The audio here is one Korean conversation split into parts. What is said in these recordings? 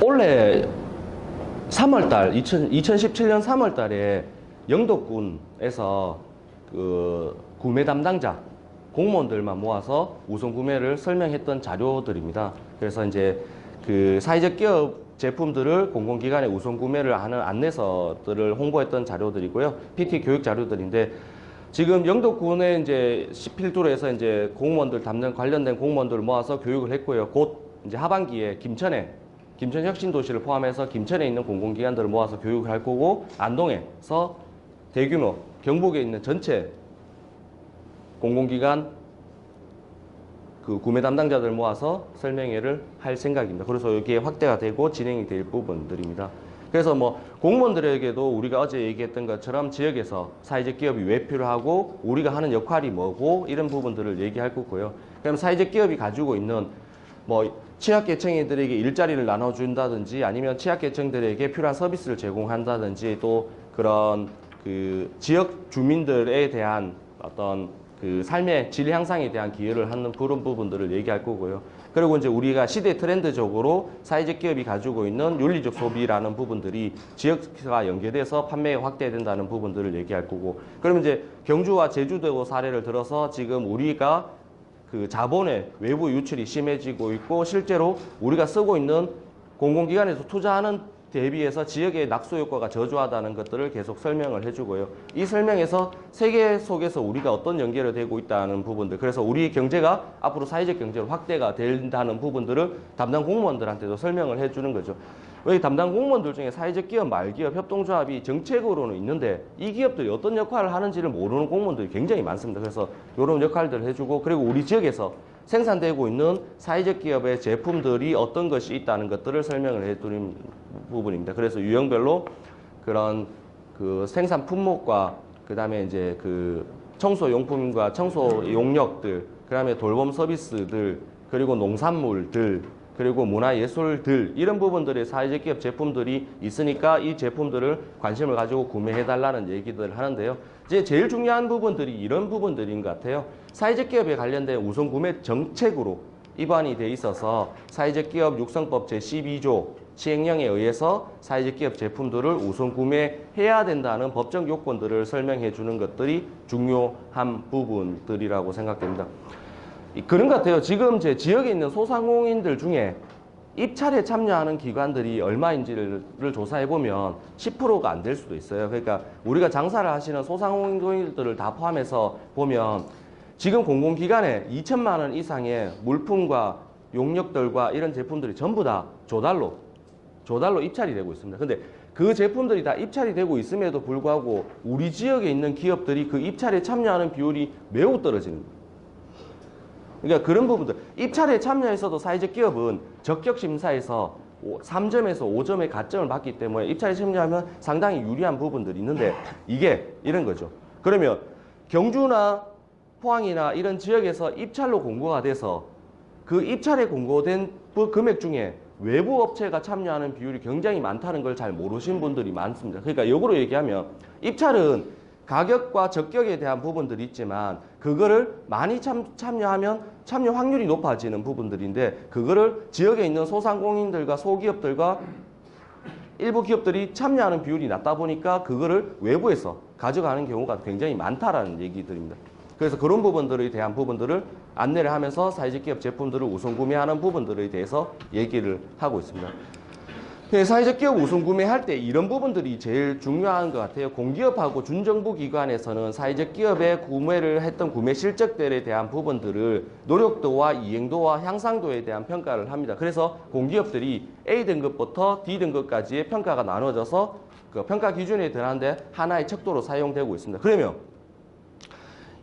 올해 3월달 2017년 3월달에 영덕군에서 그 구매 담당자 공무원들만 모아서 우선 구매를 설명했던 자료들입니다. 그래서 이제 그 사회적 기업 제품들을 공공기관에 우선 구매를 하는 안내서들을 홍보했던 자료들이고요. PT 교육 자료들인데, 지금 영덕군에 이제 필두로 해서 이제 공무원들 담당 관련된 공무원들을 모아서 교육을 했고요. 곧 이제 하반기에 김천 혁신도시를 포함해서 김천에 있는 공공기관들을 모아서 교육을 할 거고, 안동에서 대규모 경북에 있는 전체 공공기관 그 구매 담당자들 모아서 설명회를 할 생각입니다. 그래서 여기에 확대가 되고 진행이 될 부분들입니다. 그래서 뭐 공무원들에게도 우리가 어제 얘기했던 것처럼 지역에서 사회적 기업이 왜 필요하고 우리가 하는 역할이 뭐고 이런 부분들을 얘기할 거고요. 그럼 사회적 기업이 가지고 있는 뭐 취약계층들에게 일자리를 나눠준다든지 아니면 취약계층들에게 필요한 서비스를 제공한다든지 또 그런 그 지역 주민들에 대한 어떤 그 삶의 질 향상에 대한 기여를 하는 그런 부분들을 얘기할 거고요. 그리고 이제 우리가 시대 트렌드적으로 사회적 기업이 가지고 있는 윤리적 소비라는 부분들이 지역과 연계돼서 판매가 확대된다는 부분들을 얘기할 거고, 그러면 이제 경주와 제주도 사례를 들어서 지금 우리가 그 자본의 외부 유출이 심해지고 있고, 실제로 우리가 쓰고 있는 공공기관에서 투자하는 대비해서 지역의 낙수 효과가 저조하다는 것들을 계속 설명을 해주고요. 이 설명에서 세계 속에서 우리가 어떤 연계를 되고 있다는 부분들, 그래서 우리 경제가 앞으로 사회적 경제로 확대가 된다는 부분들을 담당 공무원들한테도 설명을 해주는 거죠. 왜 담당 공무원들 중에 사회적 기업, 말기업, 협동조합이 정책으로는 있는데 이 기업들이 어떤 역할을 하는지를 모르는 공무원들이 굉장히 많습니다. 그래서 이런 역할들을 해주고, 그리고 우리 지역에서 생산되고 있는 사회적 기업의 제품들이 어떤 것이 있다는 것들을 설명을 해드리는 부분입니다. 그래서 유형별로 그런 그 생산 품목과 그 다음에 이제 그 청소용품과 청소용역들, 그 다음에 돌봄 서비스들, 그리고 농산물들, 그리고 문화예술들, 이런 부분들의 사회적 기업 제품들이 있으니까 이 제품들을 관심을 가지고 구매해달라는 얘기들을 하는데요. 이제 제일 중요한 부분들이 이런 부분들인 것 같아요. 사회적 기업에 관련된 우선 구매 정책으로 입안이 돼 있어서 사회적 기업 육성법 제12조 시행령에 의해서 사회적 기업 제품들을 우선 구매해야 된다는 법적 요건들을 설명해 주는 것들이 중요한 부분들이라고 생각됩니다. 그런 것 같아요. 지금 제 지역에 있는 소상공인들 중에 입찰에 참여하는 기관들이 얼마인지를 조사해보면 10%가 안 될 수도 있어요. 그러니까 우리가 장사를 하시는 소상공인들을 다 포함해서 보면 지금 공공기관에 2천만 원 이상의 물품과 용역들과 이런 제품들이 전부 다 조달로 입찰이 되고 있습니다. 근데 그 제품들이 다 입찰이 되고 있음에도 불구하고 우리 지역에 있는 기업들이 그 입찰에 참여하는 비율이 매우 떨어지는 거예요. 그러니까 그런 부분들, 입찰에 참여해서도 사회적 기업은 적격 심사에서 3점에서 5점의 가점을 받기 때문에 입찰에 참여하면 상당히 유리한 부분들이 있는데, 이게 이런 거죠. 그러면 경주나 포항이나 이런 지역에서 입찰로 공고가 돼서 그 입찰에 공고된 그 금액 중에 외부 업체가 참여하는 비율이 굉장히 많다는 걸 잘 모르시는 분들이 많습니다. 그러니까 역으로 얘기하면 입찰은 가격과 적격에 대한 부분들이 있지만 그거를 많이 참여하면 참여 확률이 높아지는 부분들인데, 그거를 지역에 있는 소상공인들과 소기업들과 일부 기업들이 참여하는 비율이 낮다 보니까 그거를 외부에서 가져가는 경우가 굉장히 많다라는 얘기들입니다. 그래서 그런 부분들에 대한 부분들을 안내를 하면서 사회적 기업 제품들을 우선 구매하는 부분들에 대해서 얘기를 하고 있습니다. 사회적 기업 우선 구매할 때 이런 부분들이 제일 중요한 것 같아요. 공기업하고 준정부 기관에서는 사회적 기업에 구매를 했던 구매 실적들에 대한 부분들을 노력도와 이행도와 향상도에 대한 평가를 합니다. 그래서 공기업들이 A등급부터 D등급까지의 평가가 나눠져서 그 평가 기준에 들어가는데 하나의 척도로 사용되고 있습니다. 그러면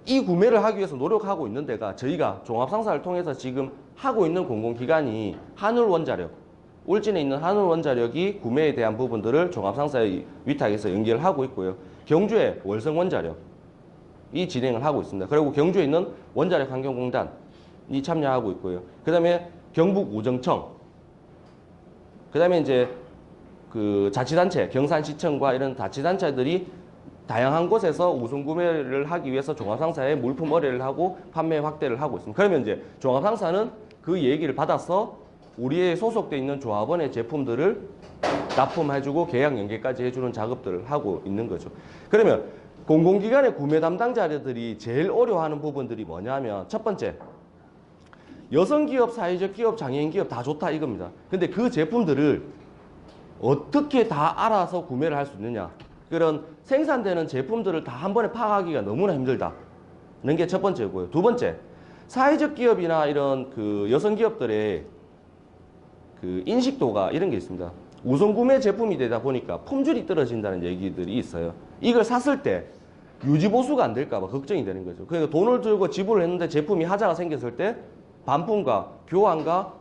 이 구매를 하기 위해서 노력하고 있는 데가 저희가 종합상사를 통해서 지금 하고 있는 공공기관이 한울원자력, 울진에 있는 한울원자력이 구매에 대한 부분들을 종합상사의 위탁에서 연결을 하고 있고요. 경주의 월성원자력이 진행을 하고 있습니다. 그리고 경주에 있는 원자력환경공단이 참여하고 있고요. 그 다음에 경북우정청, 그 다음에 이제 그 자치단체, 경산시청과 이런 자치단체들이 다양한 곳에서 우선 구매를 하기 위해서 종합상사에 물품 의뢰를 하고 판매 확대를 하고 있습니다. 그러면 이제 종합상사는 그 얘기를 받아서 우리의 소속돼 있는 조합원의 제품들을 납품해주고 계약 연계까지 해주는 작업들을 하고 있는 거죠. 그러면 공공기관의 구매 담당자들이 제일 어려워하는 부분들이 뭐냐면 첫 번째, 여성기업, 사회적 기업, 장애인 기업 다 좋다 이겁니다. 근데 그 제품들을 어떻게 다 알아서 구매를 할 수 있느냐. 그런 생산되는 제품들을 다 한 번에 파악하기가 너무나 힘들다는 게 첫 번째고요. 두 번째, 사회적 기업이나 이런 그 여성 기업들의 그 인식도가 이런 게 있습니다. 우선 구매 제품이 되다 보니까 품질이 떨어진다는 얘기들이 있어요. 이걸 샀을 때 유지 보수가 안 될까 봐 걱정이 되는 거죠. 그러니까 돈을 들고 지불을 했는데 제품이 하자가 생겼을 때 반품과 교환과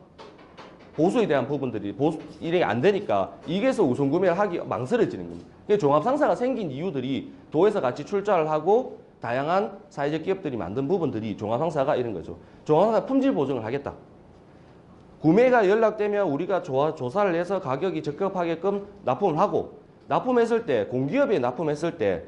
보수에 대한 부분들이 일행이 안 되니까 이게서 우선 구매를 하기 망설여지는 겁니다. 그러니까 종합상사가 생긴 이유들이 도에서 같이 출자를 하고 다양한 사회적 기업들이 만든 부분들이 종합상사가 이런 거죠. 종합상사가 품질 보증을 하겠다. 구매가 연락되면 우리가 조사를 해서 가격이 적합하게끔 납품을 하고, 납품했을 때 공기업에 납품했을 때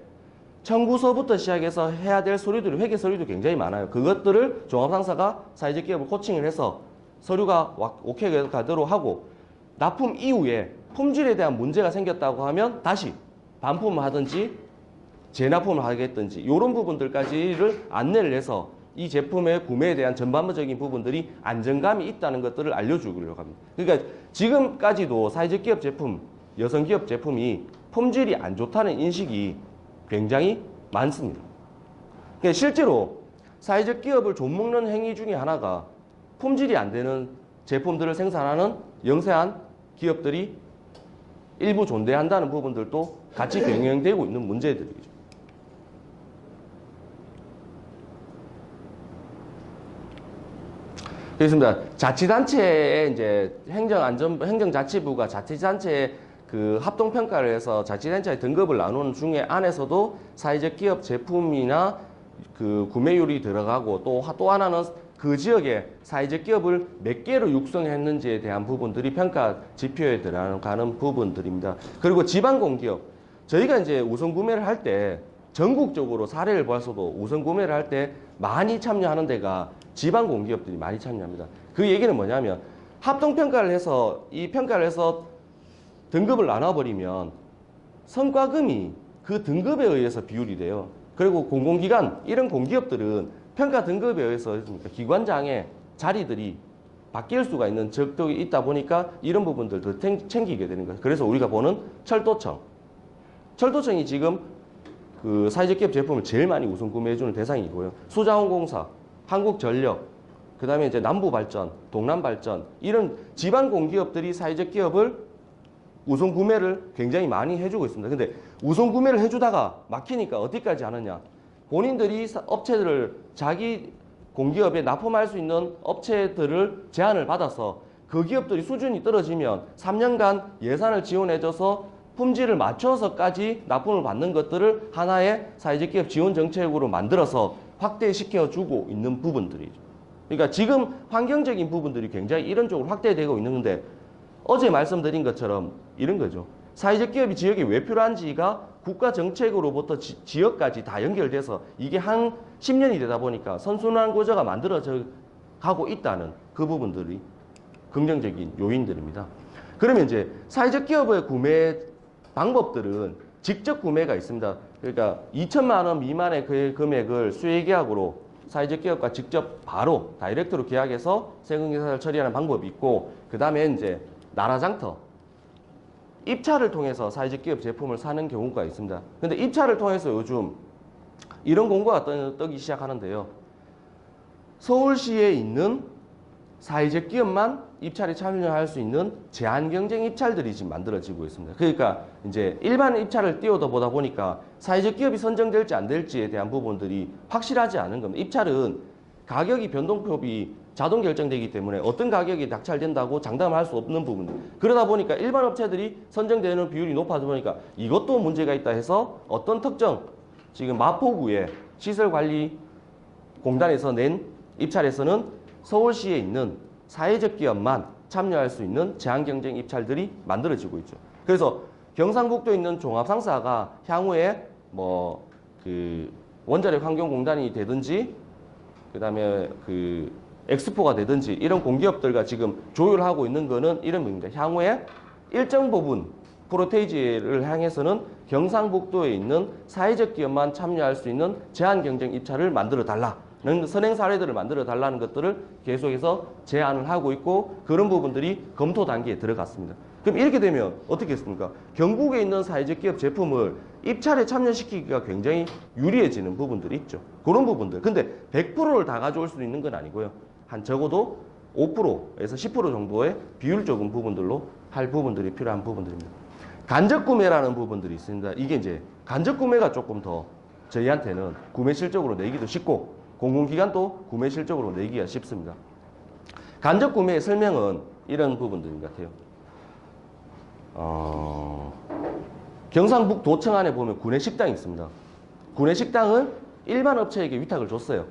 청구서부터 시작해서 해야 될 서류들이, 회계 서류도 굉장히 많아요. 그것들을 종합상사가 사회적 기업을 코칭을 해서 서류가 오케이 가도록 하고, 납품 이후에 품질에 대한 문제가 생겼다고 하면 다시 반품을 하든지 재납품을 하겠든지 이런 부분들까지를 안내를 해서 이 제품의 구매에 대한 전반적인 부분들이 안정감이 있다는 것들을 알려주려고 합니다. 그러니까 지금까지도 사회적 기업 제품, 여성 기업 제품이 품질이 안 좋다는 인식이 굉장히 많습니다. 그러니까 실제로 사회적 기업을 좀먹는 행위 중에 하나가 품질이 안 되는 제품들을 생산하는 영세한 기업들이 일부 존재한다는 부분들도 같이 병행되고 있는 문제들이죠. 그렇습니다. 자치단체의 이제 행정자치부가 자치단체의 그 합동평가를 해서 자치단체의 등급을 나누는 중에 안에서도 사회적 기업 제품이나 그 구매율이 들어가고 또 하나는 그 지역에 사회적 기업을 몇 개로 육성했는지에 대한 부분들이 평가 지표에 들어가는 부분들입니다. 그리고 지방 공기업, 저희가 이제 우선 구매를 할 때 전국적으로 사례를 봐서도 우선 구매를 할 때 많이 참여하는 데가 지방 공기업들이 많이 참여합니다. 그 얘기는 뭐냐면 합동평가를 해서 이 평가를 해서 등급을 나눠버리면 성과금이 그 등급에 의해서 비율이 돼요. 그리고 공공기관, 이런 공기업들은 평가 등급에 의해서 기관장의 자리들이 바뀔 수가 있는 적격이 있다 보니까 이런 부분들도 챙기게 되는 거예요. 그래서 우리가 보는 철도청이 지금 그 사회적 기업 제품을 제일 많이 우선 구매해주는 대상이고요. 수자원공사, 한국전력, 그 다음에 이제 남부발전, 동남발전, 이런 지방 공기업들이 사회적 기업을 우선 구매를 굉장히 많이 해주고 있습니다. 근데 우선 구매를 해주다가 막히니까 어디까지 하느냐. 본인들이 업체들을 자기 공기업에 납품할 수 있는 업체들을 제안을 받아서 그 기업들이 수준이 떨어지면 3년간 예산을 지원해줘서 품질을 맞춰서까지 납품을 받는 것들을 하나의 사회적 기업 지원 정책으로 만들어서 확대시켜주고 있는 부분들이죠. 그러니까 지금 환경적인 부분들이 굉장히 이런 쪽으로 확대되고 있는데 어제 말씀드린 것처럼 이런 거죠. 사회적 기업이 지역에 왜 필요한지가 국가 정책으로부터 지역까지 다 연결돼서 이게 한 10년이 되다 보니까 선순환 구조가 만들어져 가고 있다는 그 부분들이 긍정적인 요인들입니다. 그러면 이제 사회적 기업의 구매 방법들은 직접 구매가 있습니다. 그러니까 2천만 원 미만의 그 금액을 수혜계약으로 사회적 기업과 직접 바로 다이렉트로 계약해서 세금계산을 처리하는 방법이 있고, 그 다음에 이제 나라장터, 입찰을 통해서 사회적 기업 제품을 사는 경우가 있습니다. 근데 입찰을 통해서 요즘 이런 공고가 뜨기 시작하는데요. 서울시에 있는 사회적 기업만 입찰에 참여할 수 있는 제한 경쟁 입찰들이 지금 만들어지고 있습니다. 그러니까 이제 일반 입찰을 띄워보다 보니까 사회적 기업이 선정될지 안 될지에 대한 부분들이 확실하지 않은 겁니다. 입찰은 가격이 변동폭이 자동 결정되기 때문에 어떤 가격이 낙찰된다고 장담할 수 없는 부분. 그러다 보니까 일반 업체들이 선정되는 비율이 높아져 보니까 이것도 문제가 있다 해서 어떤 특정, 지금 마포구의 시설관리공단에서 낸 입찰에서는 서울시에 있는 사회적 기업만 참여할 수 있는 제한경쟁 입찰들이 만들어지고 있죠. 그래서 경상북도에 있는 종합상사가 향후에 뭐 그 원자력 환경공단이 되든지, 그 다음에 그 엑스포가 되든지 이런 공기업들과 지금 조율하고 있는 거는 이런 겁니다. 향후에 일정 부분 프로테이지를 향해서는 경상북도에 있는 사회적 기업만 참여할 수 있는 제한 경쟁 입찰을 만들어 달라는 선행 사례들을 만들어 달라는 것들을 계속해서 제안을 하고 있고 그런 부분들이 검토 단계에 들어갔습니다. 그럼 이렇게 되면 어떻게 했습니까? 경북에 있는 사회적 기업 제품을 입찰에 참여시키기가 굉장히 유리해지는 부분들이 있죠. 그런 부분들. 근데 100%를 다 가져올 수 있는 건 아니고요. 한 적어도 5%에서 10% 정도의 비율적인 부분들로 할 부분들이 필요한 부분들입니다. 간접 구매라는 부분들이 있습니다. 이게 이제 간접 구매가 조금 더 저희한테는 구매 실적으로 내기도 쉽고 공공기관도 구매 실적으로 내기가 쉽습니다. 간접 구매의 설명은 이런 부분들인 것 같아요. 경상북도청 안에 보면 구내식당이 있습니다. 구내식당은 일반 업체에게 위탁을 줬어요.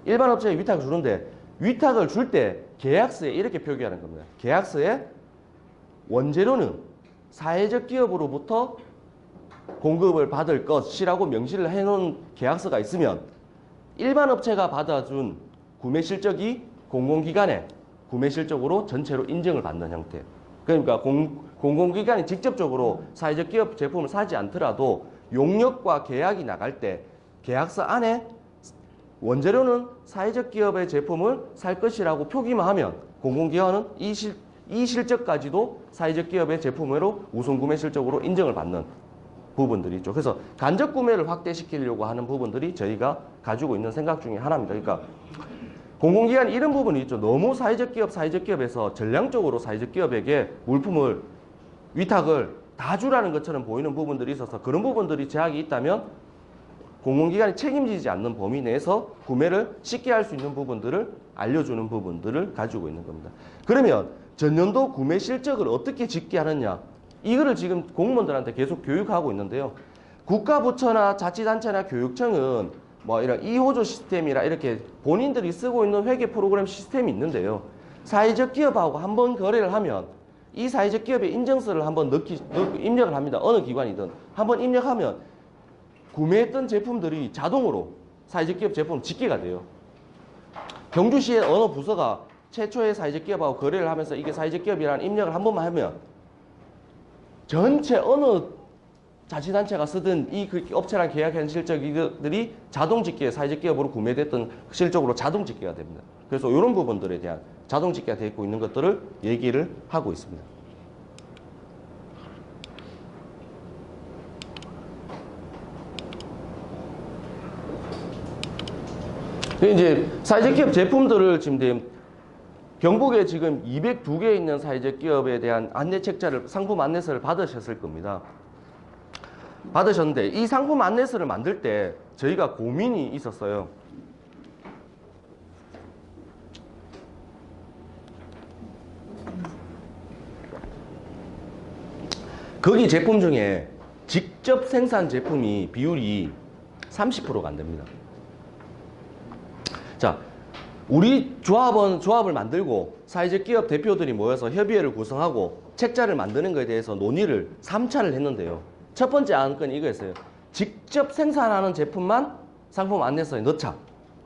일반 업체에 위탁을 주는데 위탁을 줄 때 계약서에 이렇게 표기하는 겁니다. 계약서에 원재료는 사회적 기업으로부터 공급을 받을 것이라고 명시를 해놓은 계약서가 있으면 일반 업체가 받아준 구매 실적이 공공기관의 구매 실적으로 전체로 인정을 받는 형태. 그러니까 공공기관이 직접적으로 사회적 기업 제품을 사지 않더라도 용역과 계약이 나갈 때 계약서 안에 원재료는 사회적 기업의 제품을 살 것이라고 표기만 하면 공공기관은 이 실적까지도 사회적 기업의 제품으로 우선 구매 실적으로 인정을 받는 부분들이 있죠. 그래서 간접 구매를 확대시키려고 하는 부분들이 저희가 가지고 있는 생각 중에 하나입니다. 그러니까 공공기관 이런 부분이 있죠. 너무 사회적 기업에서 전량적으로 사회적 기업에게 물품을 위탁을 다 주라는 것처럼 보이는 부분들이 있어서 그런 부분들이 제약이 있다면 공공기관이 책임지지 않는 범위 내에서 구매를 쉽게 할 수 있는 부분들을 알려주는 부분들을 가지고 있는 겁니다. 그러면 전년도 구매 실적을 어떻게 집계 하느냐 이거를 지금 공무원들한테 계속 교육하고 있는데요. 국가부처나 자치단체나 교육청은 뭐 이런 2호조 시스템이라 이렇게 본인들이 쓰고 있는 회계 프로그램 시스템이 있는데요. 사회적 기업하고 한번 거래를 하면 이 사회적 기업의 인증서를 한번 입력을 합니다. 어느 기관이든 한번 입력하면 구매했던 제품들이 자동으로 사회적 기업 제품 집계가 돼요. 경주시의 어느 부서가 최초의 사회적 기업하고 거래를 하면서 이게 사회적 기업이라는 입력을 한 번만 하면 전체 어느 자치단체가 쓰든 이 업체랑 계약한 실적들이 자동 집계, 사회적 기업으로 구매됐던 실적으로 자동 집계가 됩니다. 그래서 이런 부분들에 대한 자동 집계가 되어 있는 것들을 얘기를 하고 있습니다. 이제 사회적 기업 제품들을 지금 경북에 지금 202개 있는 사회적 기업에 대한 안내 책자를 상품 안내서를 받으셨을 겁니다. 받으셨는데 이 상품 안내서를 만들 때 저희가 고민이 있었어요. 거기 제품 중에 직접 생산 제품이 비율이 30%가 안 됩니다. 자, 우리 조합을 만들고 사회적 기업 대표들이 모여서 협의회를 구성하고 책자를 만드는 것에 대해서 논의를 3차를 했는데요. 첫 번째 안건이 이거였어요. 직접 생산하는 제품만 상품 안내서에 넣자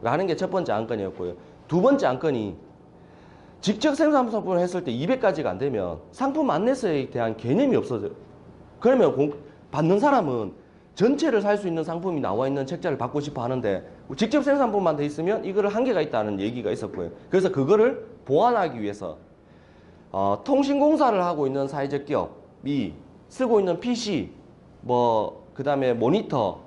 하는 게 첫 번째 안건이었고요. 두 번째 안건이 직접 생산 상품을 했을 때 200가지가 안 되면 상품 안내서에 대한 개념이 없어져요. 그러면 받는 사람은 전체를 살 수 있는 상품이 나와 있는 책자를 받고 싶어 하는데 직접 생산품만 돼 있으면 이거를 한계가 있다는 얘기가 있었고요. 그래서 그거를 보완하기 위해서 통신공사를 하고 있는 사회적 기업이 쓰고 있는 PC, 그 다음에 모니터,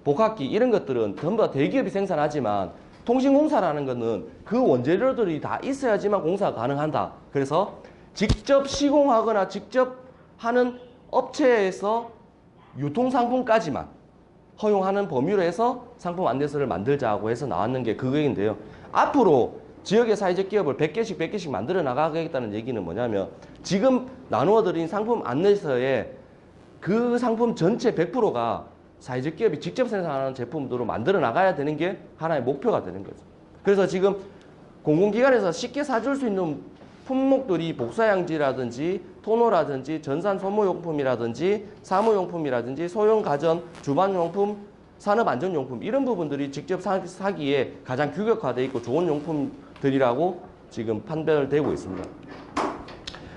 복합기 이런 것들은 전부 다 대기업이 생산하지만 통신공사라는 것은 그 원재료들이 다 있어야지만 공사가 가능한다. 그래서 직접 시공하거나 직접 하는 업체에서 유통상품까지만 허용하는 범위로 해서 상품 안내서를 만들자고 해서 나왔는 게 그거인데요. 앞으로 지역의 사회적 기업을 100개씩 만들어 나가겠다는 얘기는 뭐냐면 지금 나누어 드린 상품 안내서에 그 상품 전체 100%가 사회적 기업이 직접 생산하는 제품으로 만들어 나가야 되는 게 하나의 목표가 되는 거죠. 그래서 지금 공공기관에서 쉽게 사줄 수 있는 품목들이 복사양지라든지 토너라든지 전산 소모용품이라든지 사무용품이라든지 소형 가전, 주방용품, 산업안전용품 이런 부분들이 직접 사기에 가장 규격화되어 있고 좋은 용품들이라고 지금 판별되고 있습니다.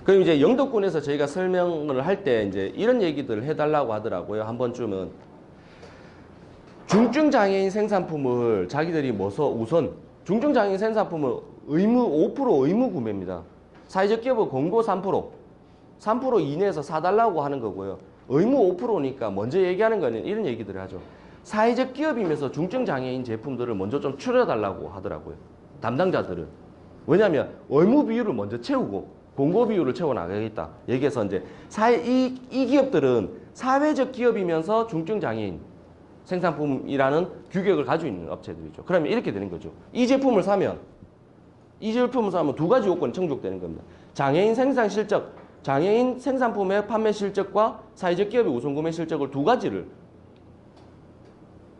그럼 이제 영덕군에서 저희가 설명을 할 때 이제 이런 얘기들을 해달라고 하더라고요. 한 번쯤은 중증장애인 생산품을 자기들이 우선 중증장애인 생산품을 5% 의무 구매입니다. 사회적 기업은 공고 3% 이내에서 사달라고 하는 거고요. 의무 5%니까 먼저 얘기하는 거는 이런 얘기들을 하죠. 사회적 기업이면서 중증장애인 제품들을 먼저 좀 줄여달라고 하더라고요. 담당자들은. 왜냐하면 의무 비율을 먼저 채우고 공고 비율을 채워나가겠다. 여기에서 이제 이 기업들은 사회적 기업이면서 중증장애인 생산품이라는 규격을 가지고 있는 업체들이죠. 그러면 이렇게 되는 거죠. 이 제품을 사면 두 가지 요건이 충족되는 겁니다. 장애인 생산 실적, 장애인 생산품의 판매 실적과 사회적 기업의 우선 구매 실적을 두 가지를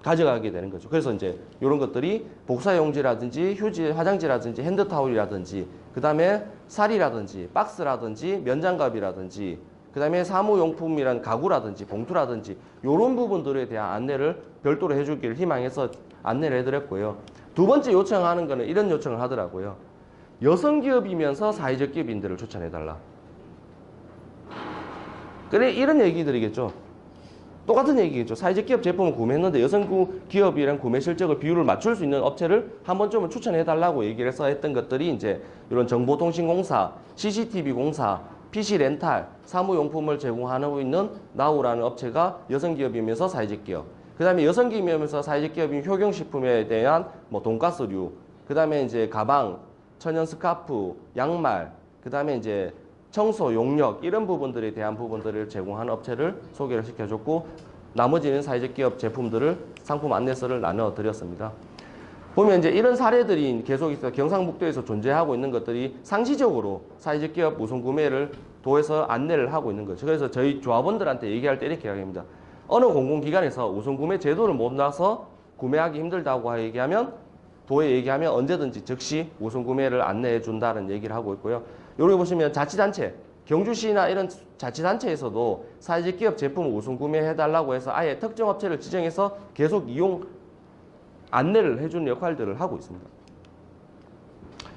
가져가게 되는 거죠. 그래서 이제 이런 것들이 복사용지라든지 휴지, 화장지라든지 핸드타올이라든지 그 다음에 살이라든지 박스라든지 면장갑이라든지 그 다음에 사무용품이란 가구라든지 봉투라든지 이런 부분들에 대한 안내를 별도로 해주기를 희망해서 안내를 해드렸고요. 두 번째 요청하는 거는 이런 요청을 하더라고요. 여성기업이면서 사회적 기업인들을 추천해달라. 그래 이런 얘기들이겠죠. 똑같은 얘기겠죠. 사회적 기업 제품을 구매했는데 여성 기업이랑 구매 실적을 비율을 맞출 수 있는 업체를 한 번쯤은 추천해달라고 얘기를 해서 했던 것들이 이제 이런 정보통신공사, CCTV공사, PC 렌탈, 사무용품을 제공하고 있는 나우라는 업체가 여성 기업이면서 사회적 기업. 그 다음에 여성 기업이면서 사회적 기업인 효경식품에 대한 뭐 돈가스류, 그 다음에 이제 가방, 천연 스카프, 양말, 그 다음에 이제 청소, 용역 이런 부분들에 대한 부분들을 제공하는 업체를 소개를 시켜줬고 나머지는 사회적 기업 제품들을 상품 안내서를 나눠드렸습니다. 보면 이제 이런 사례들이 계속 있어 경상북도에서 존재하고 있는 것들이 상시적으로 사회적 기업 우선 구매를 도에서 안내를 하고 있는 거죠. 그래서 저희 조합원들한테 얘기할 때 이렇게 이야기합니다. 어느 공공기관에서 우선 구매 제도를 못 나서 구매하기 힘들다고 얘기하면 도에 얘기하면 언제든지 즉시 우선 구매를 안내해 준다는 얘기를 하고 있고요. 여기 보시면 자치단체, 경주시나 이런 자치단체에서도 사회적 기업 제품을 우선 구매해달라고 해서 아예 특정 업체를 지정해서 계속 이용 안내를 해주는 역할들을 하고 있습니다.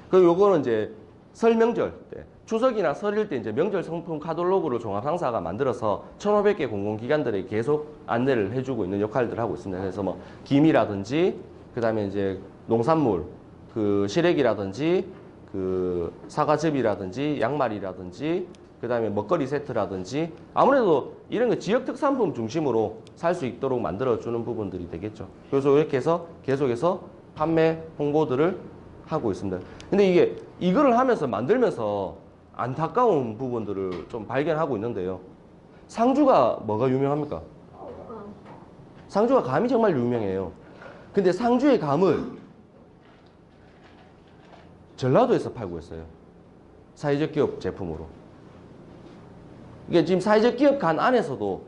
그리고 요거는 이제 설 명절 때, 추석이나 설일 때 이제 명절 상품 카탈로그를 종합상사가 만들어서 1,500개 공공기관들에게 계속 안내를 해주고 있는 역할들을 하고 있습니다. 그래서 뭐 김이라든지 그 다음에 이제 농산물, 그 시래기라든지 그 사과즙이라든지 양말이라든지 그 다음에 먹거리 세트라든지 아무래도 이런 거 지역 특산품 중심으로 살 수 있도록 만들어주는 부분들이 되겠죠. 그래서 이렇게 해서 계속해서 판매 홍보들을 하고 있습니다. 근데 이거를 하면서 만들면서 안타까운 부분들을 좀 발견하고 있는데요. 상주가 뭐가 유명합니까? 상주가 감이 정말 유명해요. 근데 상주의 감을 전라도에서 팔고 있어요. 사회적 기업 제품으로. 이게 지금 사회적 기업 간 안에서도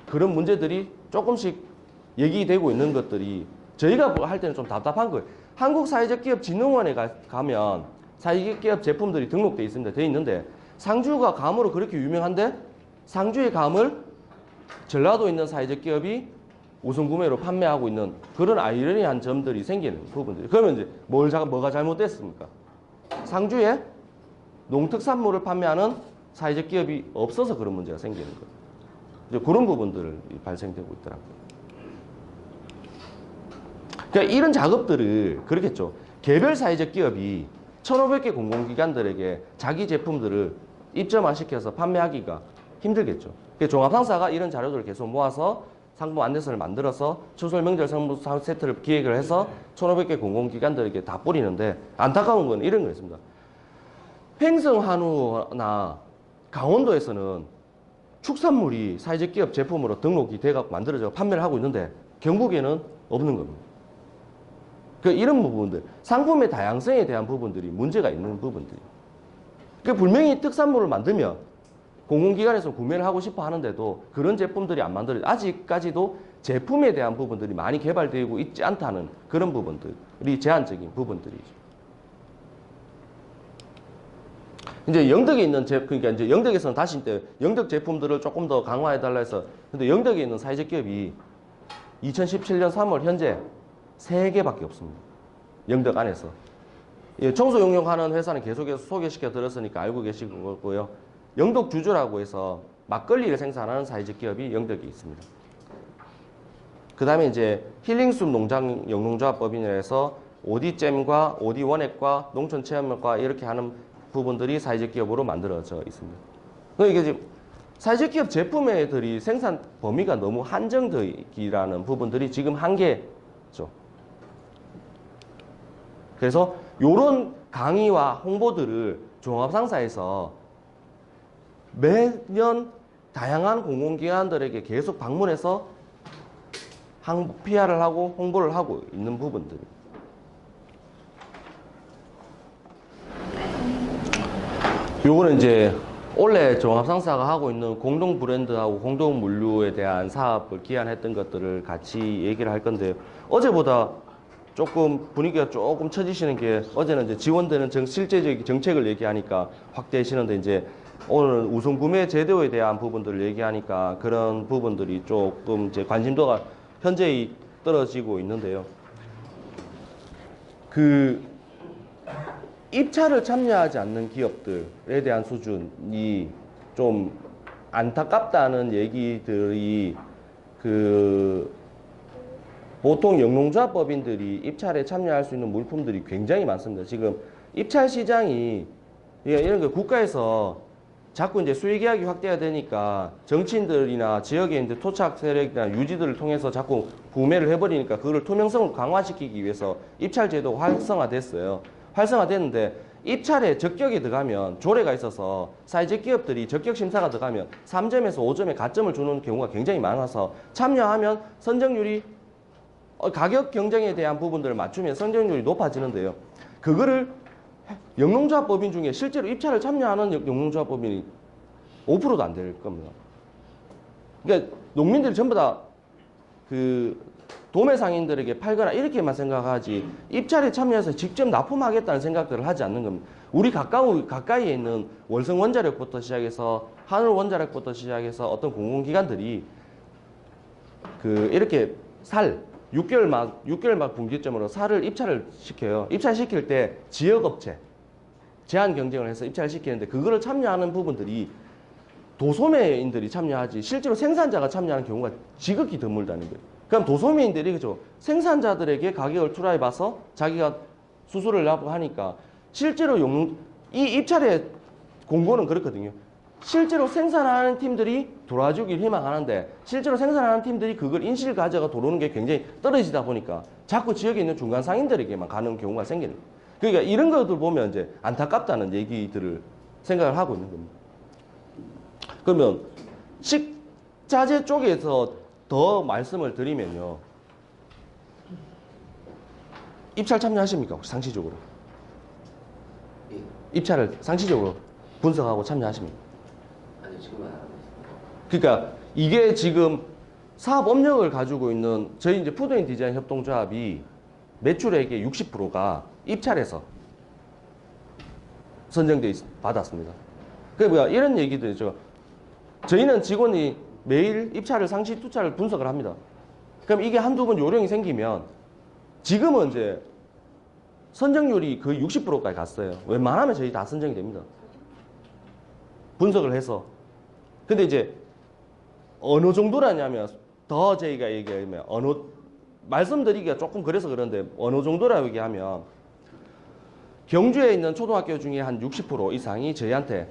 그런 문제들이 조금씩 얘기되고 있는 것들이 저희가 할 때는 좀 답답한 거예요. 한국사회적기업진흥원에 가면 사회적 기업 제품들이 등록되어 있습니다. 되어 있는데 상주가 감으로 그렇게 유명한데 상주의 감을 전라도에 있는 사회적 기업이 우선 구매로 판매하고 있는 그런 아이러니한 점들이 생기는 부분들이. 그러면 이제 뭐가 잘못됐습니까? 상주에 농특산물을 판매하는 사회적 기업이 없어서 그런 문제가 생기는 거예요. 이제 그런 부분들이 발생되고 있더라고요. 그러니까 이런 작업들을 그렇겠죠. 개별 사회적 기업이 1,500개 공공기관들에게 자기 제품들을 입점화시켜서 판매하기가 힘들겠죠. 종합상사가 이런 자료들을 계속 모아서 상품 안내서를 만들어서 추설 명절 상품 세트를 기획을 해서 1,500개 공공기관들에게 다 뿌리는데 안타까운 건 이런 거였습니다. 횡성한우나 강원도에서는 축산물이 사회적 기업 제품으로 등록이 돼갖고 만들어져 판매를 하고 있는데 경북에는 없는 겁니다. 이런 부분들, 상품의 다양성에 대한 부분들이 문제가 있는 부분들이. 분명히 특산물을 만들면 공공기관에서 구매를 하고 싶어 하는데도 그런 제품들이 안 만들어져. 아직까지도 제품에 대한 부분들이 많이 개발되고 있지 않다는 그런 부분들이 제한적인 부분들이죠. 이제 영덕에 있는 그러니까 이제 영덕에서는 다시 영덕 제품들을 조금 더 강화해달라 해서 근데 영덕에 있는 사회적 기업이 2017년 3월 현재 3개밖에 없습니다. 영덕 안에서. 예, 청소 용역하는 회사는 계속해서 소개시켜 드렸으니까 알고 계실 거고요. 영덕 주주라고 해서 막걸리를 생산하는 사회적 기업이 영덕에 있습니다. 그 다음에 이제 힐링숲 농장 영농조합법인이라 해서 오디잼과 오디원액과 농촌체험과 이렇게 하는 부분들이 사회적 기업으로 만들어져 있습니다. 그러니까 이게 지금 사회적 기업 제품들이 생산 범위가 너무 한정되기라는 부분들이 지금 한계죠. 그래서 이런 강의와 홍보들을 종합상사에서 매년 다양한 공공기관들에게 계속 방문해서 PR을 하고 홍보를 하고 있는 부분들입니다. 요거는 이제 원래 종합상사가 하고 있는 공동 브랜드하고 공동 물류에 대한 사업을 기한했던 것들을 같이 얘기를 할 건데요. 어제보다 조금 분위기가 조금 처지시는 게 어제는 이제 지원되는 실제적인 정책을 얘기하니까 확대하시는데 이제 오늘 우선 구매 제도에 대한 부분들을 얘기하니까 그런 부분들이 조금 이제 관심도가 현저히 떨어지고 있는데요. 그 입찰을 참여하지 않는 기업들에 대한 수준이 좀 안타깝다는 얘기들이 보통 영농조합법인들이 입찰에 참여할 수 있는 물품들이 굉장히 많습니다. 지금 입찰 시장이 이런 거 국가에서 자꾸 이제 수익계약이 확대가 되니까 정치인들이나 지역에 있는 토착 세력이나 유지들을 통해서 자꾸 구매를 해버리니까 그걸 투명성을 강화시키기 위해서 입찰 제도가 활성화됐어요. 활성화됐는데 입찰에 적격이 들어가면 조례가 있어서 사회적 기업들이 적격 심사가 들어가면 3점에서 5점의 가점을 주는 경우가 굉장히 많아서 참여하면 선정률이 가격 경쟁에 대한 부분들을 맞추면 선정률이 높아지는데요. 그거를 영농조합법인 중에 실제로 입찰을 참여하는 영농조합법인이 5%도 안 될 겁니다. 그러니까 농민들이 전부 다 도매 상인들에게 팔거나 이렇게만 생각하지 입찰에 참여해서 직접 납품하겠다는 생각들을 하지 않는 겁니다. 우리 가까이에 있는 월성 원자력부터 시작해서 하늘 원자력부터 시작해서 어떤 공공기관들이 이렇게 6개월 막 분기점으로 살을 입찰을 시켜요. 입찰시킬 때 지역업체 제한 경쟁을 해서 입찰을 시키는데 그거를 참여하는 부분들이 도소매인들이 참여하지 실제로 생산자가 참여하는 경우가 지극히 드물다는 거예요. 그럼 도소매인들이 그죠 생산자들에게 가격을 투라해 봐서 자기가 수수료를 납부 하니까 실제로 이 입찰의 공고는 그렇거든요. 실제로 생산하는 팀들이 돌아주길 희망하는데 실제로 생산하는 팀들이 그걸 인실 가져가 들어오는 게 굉장히 떨어지다 보니까 자꾸 지역에 있는 중간 상인들에게만 가는 경우가 생기는 거예요. 그러니까 이런 것들 보면 이제 안타깝다는 얘기들을 생각을 하고 있는 겁니다. 그러면 식자재 쪽에서 더 말씀을 드리면요. 입찰 참여하십니까? 혹시 상시적으로? 입찰을 상시적으로 분석하고 참여하십니까? 아니, 지금은 안 하고 있습니다. 그러니까 이게 지금 사업 업력을 가지고 있는 저희 이제 푸드앤 디자인 협동조합이 매출액의 60%가 입찰에서 선정돼 받았습니다. 그게 뭐야? 이런 얘기들이죠. 저희는 직원이 매일 입찰을 상시 투차를 분석을 합니다. 그럼 이게 한두 번 요령이 생기면 지금은 이제 선정률이 거의 60%까지 갔어요. 웬만하면 저희 다 선정이 됩니다. 분석을 해서. 근데 이제 어느 정도라냐면 더 저희가 얘기하면 말씀드리기가 조금 그래서 그런데 어느 정도라고 얘기하면 경주에 있는 초등학교 중에 한 60% 이상이 저희한테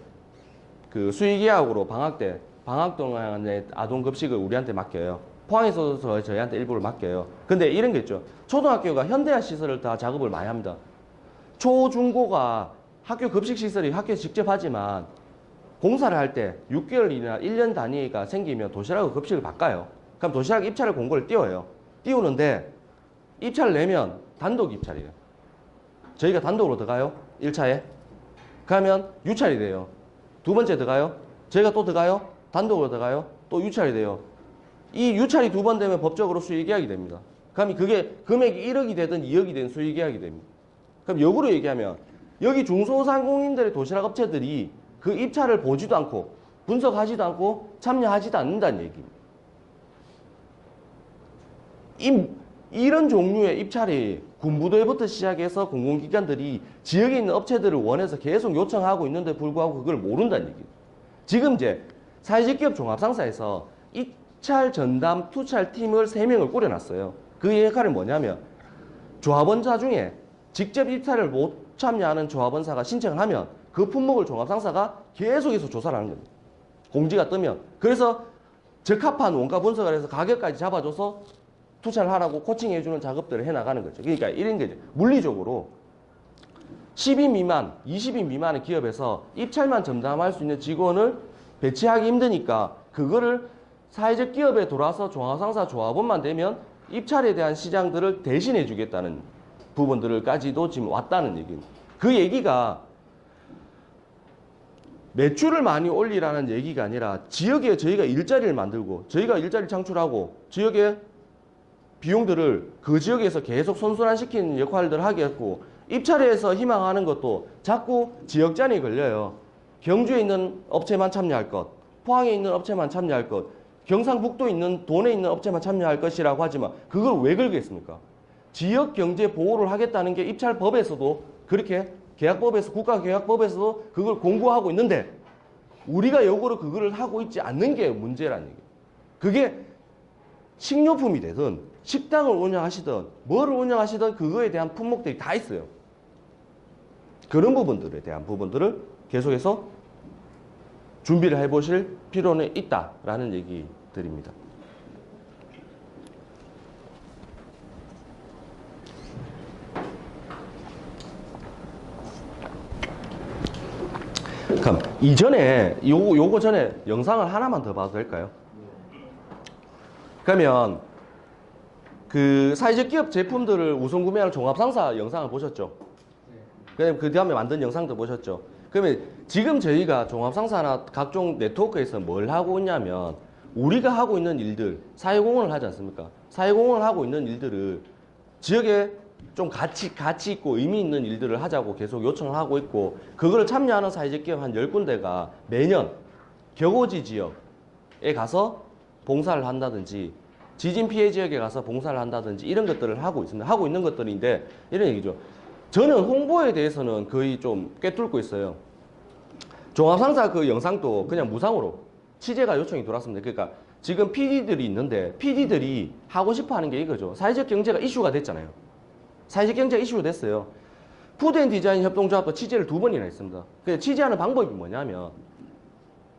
수의계약으로 방학 동안에 아동급식을 우리한테 맡겨요. 포항에서도 저희한테 일부를 맡겨요. 근데 이런 게 있죠. 초등학교가 현대화 시설을 다 작업을 많이 합니다. 초, 중고가 학교 급식 시설이 학교에서 직접 하지만 공사를 할 때 6개월이나 1년 단위가 생기면 도시락으로 급식을 바꿔요. 그럼 도시락 입찰을 공고를 띄워요. 띄우는데 입찰을 내면 단독 입찰이에요. 저희가 단독으로 들어가요. 1차에. 그러면 유찰이 돼요. 두 번째 들어가요. 저희가 또 들어가요. 단독으로 들어가요. 또 유찰이 돼요. 이 유찰이 두 번 되면 법적으로 수의계약이 됩니다. 그럼 그게 금액이 1억이 되든 2억이 되든 수의계약이 됩니다. 그럼 역으로 얘기하면 여기 중소상공인들의 도시락 업체들이 그 입찰을 보지도 않고 분석하지도 않고 참여하지도 않는다는 얘기입니다. 이런 종류의 입찰이 군부대부터 시작해서 공공기관들이 지역에 있는 업체들을 원해서 계속 요청하고 있는데 불구하고 그걸 모른다는 얘기예요. 지금 이제 사회적 기업 종합상사에서 입찰 전담 투찰 팀을 3명을 꾸려놨어요. 그 역할이 뭐냐면 조합원사 중에 직접 입찰을 못 참여하는 조합원사가 신청을 하면 그 품목을 종합상사가 계속해서 조사를 하는 겁니다. 공지가 뜨면. 그래서 적합한 원가 분석을 해서 가격까지 잡아줘서 투자를 하라고 코칭해주는 작업들을 해나가는 거죠. 그러니까 이런 거죠. 물리적으로 10인 미만, 20인 미만의 기업에서 입찰만 전담할 수 있는 직원을 배치하기 힘드니까 그거를 사회적 기업에 돌아서 종합상사 조합원만 되면 입찰에 대한 시장들을 대신해 주겠다는 부분들까지도 지금 왔다는 얘기입니다. 그 얘기가 매출을 많이 올리라는 얘기가 아니라 지역에 저희가 일자리를 만들고 저희가 일자리 창출하고 지역에 비용들을 그 지역에서 계속 선순환시키는 역할들을 하겠고 입찰에서 희망하는 것도 자꾸 지역장이 걸려요. 경주에 있는 업체만 참여할 것, 포항에 있는 업체만 참여할 것, 경상북도에 있는 돈에 있는 업체만 참여할 것이라고 하지만 그걸 왜 걸겠습니까? 지역 경제 보호를 하겠다는 게 입찰법에서도 그렇게 계약법에서 국가계약법에서도 그걸 공고하고 있는데 우리가 역으로 그거를 하고 있지 않는 게 문제라는 얘기예요. 그게 식료품이 되든 식당을 운영하시든 뭐를 운영하시든 그거에 대한 품목들이 다 있어요. 그런 부분들에 대한 부분들을 계속해서 준비를 해보실 필요는 있다라는 얘기 드립니다. 그럼 이전에 요거 전에 영상을 하나만 더 봐도 될까요? 그러면 그 사회적 기업 제품들을 우선 구매하는 종합상사 영상을 보셨죠? 그 다음에 만든 영상도 보셨죠? 그러면 지금 저희가 종합상사나 각종 네트워크에서 뭘 하고 있냐면 우리가 하고 있는 일들, 사회공헌을 하지 않습니까? 사회공헌을 하고 있는 일들을 지역에 좀 가치 있고 의미 있는 일들을 하자고 계속 요청을 하고 있고 그걸 참여하는 사회적 기업 한 10군데가 매년 격오지 지역에 가서 봉사를 한다든지 지진 피해 지역에 가서 봉사를 한다든지 이런 것들을 하고 있습니다. 하고 있는 것들인데 이런 얘기죠. 저는 홍보에 대해서는 거의 좀 꿰뚫고 있어요. 종합상사 그 영상도 그냥 무상으로 취재가 요청이 들어왔습니다. 그러니까 지금 PD들이 있는데 PD들이 하고 싶어 하는 게 이거죠. 사회적 경제가 이슈가 됐잖아요. 사회적 경제가 이슈가 됐어요. 푸드앤디자인 협동조합도 취재를 2번이나 했습니다. 취재하는 방법이 뭐냐면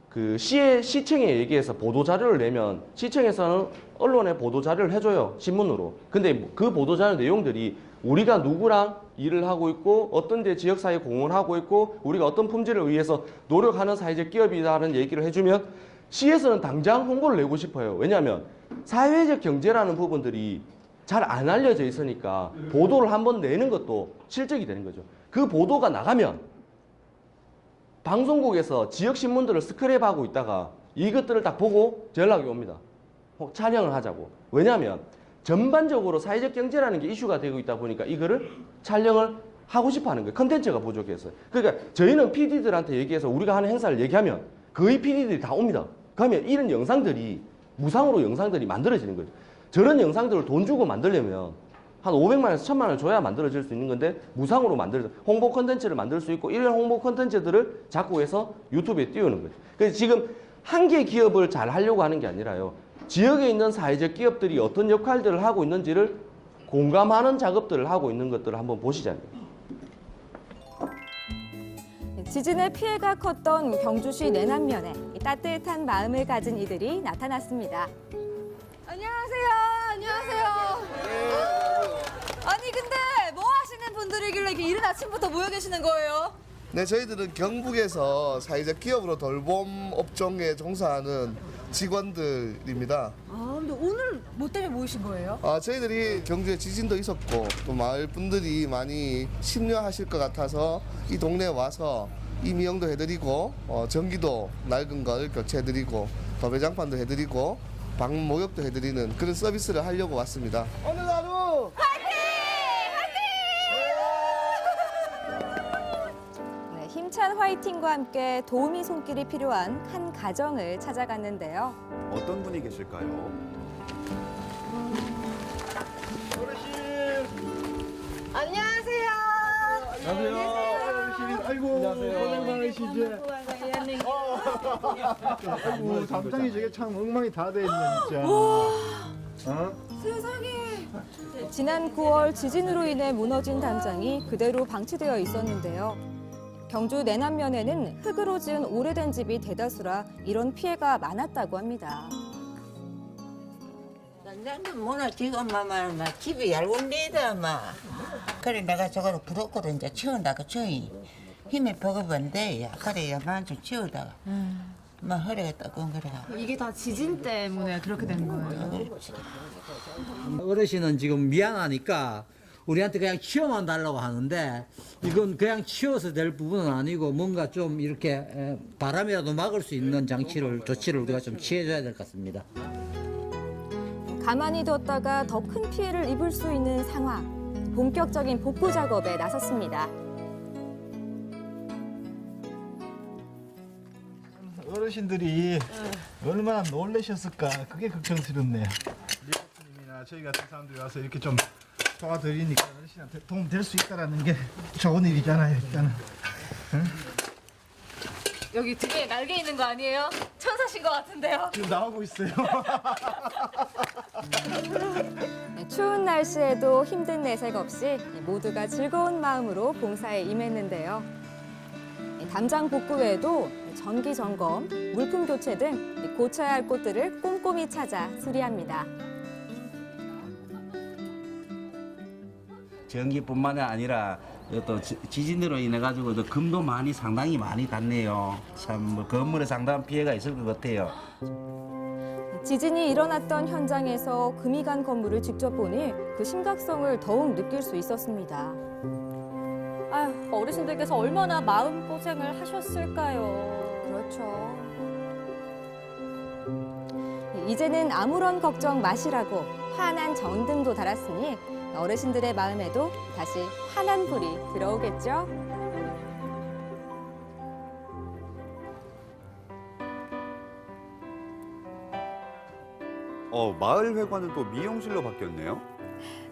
그 시청에 얘기해서 보도자료를 내면 시청에서는 언론에 보도자료를 해줘요. 신문으로. 근데 그 보도자료 내용들이 우리가 누구랑 일을 하고 있고 어떤 데 지역사회에 공헌하고 있고 우리가 어떤 품질을 위해서 노력하는 사회적 기업이라는 얘기를 해주면 시에서는 당장 홍보를 내고 싶어요. 왜냐하면 사회적 경제라는 부분들이 잘 안 알려져 있으니까 보도를 한번 내는 것도 실적이 되는 거죠. 그 보도가 나가면 방송국에서 지역 신문들을 스크랩하고 있다가 이것들을 딱 보고 연락이 옵니다. 촬영을 하자고. 왜냐하면 전반적으로 사회적 경제라는 게 이슈가 되고 있다 보니까 이거를 촬영을 하고 싶어 하는 거예요. 컨텐츠가 부족해서. 그러니까 저희는 PD들한테 얘기해서 우리가 하는 행사를 얘기하면 거의 PD들이 다 옵니다. 그러면 이런 영상들이 무상으로 영상들이 만들어지는 거죠. 저런 영상들을 돈 주고 만들려면 한 500만 원에서 1000만 원을 줘야 만들어질 수 있는 건데 무상으로 만들어서 홍보 컨텐츠를 만들 수 있고 이런 홍보 컨텐츠들을 작곡해서 유튜브에 띄우는 거죠. 그래서 지금 한 개 기업을 잘 하려고 하는 게 아니라요. 지역에 있는 사회적 기업들이 어떤 역할들을 하고 있는지를 공감하는 작업들을 하고 있는 것들을 한번 보시자고요. 지진의 피해가 컸던 경주시 내남면에 따뜻한 마음을 가진 이들이 나타났습니다. 안녕하세요. 안녕하세요. 아니 근데 뭐 하시는 분들이길래 이렇게 이른 아침부터 모여 계시는 거예요? 네, 저희들은 경북에서 사회적 기업으로 돌봄 업종에 종사하는 직원들입니다. 아 근데 오늘 뭐 때문에 모이신 거예요? 저희들이 경주에 지진도 있었고 또 마을 분들이 많이 심려하실 것 같아서 이 동네에 와서 이미용도 해드리고 전기도 낡은 걸 교체해드리고 도배장판도 해드리고 방문 목욕도 해드리는 그런 서비스를 하려고 왔습니다. 오늘 하루 네, 힘찬 화이팅과 함께 도우미 손길이 필요한 한 가정을 찾아갔는데요. 어떤 분이 계실까요? 안녕하세요. 아이고, 고생 많으시죠. 아이고, 담장이 저게 참 엉망이 다 돼 있네, 진짜. 어? 지난 9월 지진으로 인해 무너진 담장이 그대로 방치되어 있었는데요. 경주 내남면에는 흙으로 지은 오래된 집이 대다수라 이런 피해가 많았다고 합니다. 난장도 뭐나 지금 막 집이 얇은데다 막 그래 내가 저거를 부럽거든 이제 치운다가 저희 힘이 버거운데 그래 야만 좀 치우다가 막 허리가 따끔거려가 이게 다 지진 때문에 그렇게 된 거예요. 어르신은 지금 미안하니까 우리한테 그냥 치워만 달라고 하는데 이건 그냥 치워서 될 부분은 아니고 뭔가 좀 이렇게 바람이라도 막을 수 있는 조치를 우리가 좀 취해줘야 될 것 같습니다. 가만히 뒀다가 더 큰 피해를 입을 수 있는 상황. 본격적인 복구 작업에 나섰습니다. 어르신들이 얼마나 놀라셨을까 그게 걱정스럽네요. 리포트님이나 저희 같은 사람들이 와서 이렇게 좀 도와드리니까 어르신한테 도움 될 수 있다라는 게 좋은 일이잖아요. 일단은 여기 등에 날개 있는 거 아니에요? 천사신 것 같은데요? 지금 나오고 있어요. 추운 날씨에도 힘든 내색 없이 모두가 즐거운 마음으로 봉사에 임했는데요. 담장 복구 외에도 전기 점검, 물품 교체 등 고쳐야 할 곳들을 꼼꼼히 찾아 수리합니다. 전기뿐만 아니라 또 지진으로 인해 가지고 금도 상당히 많이 갔네요. 참 건물에 상당한 피해가 있을 것 같아요. 지진이 일어났던 현장에서 금이 간 건물을 직접 보니 그 심각성을 더욱 느낄 수 있었습니다. 아휴, 어르신들께서 얼마나 마음고생을 하셨을까요? 그렇죠. 이제는 아무런 걱정 마시라고 환한 전등도 달았으니 어르신들의 마음에도 다시 환한 불이 들어오겠죠? 마을회관은 또 미용실로 바뀌었네요.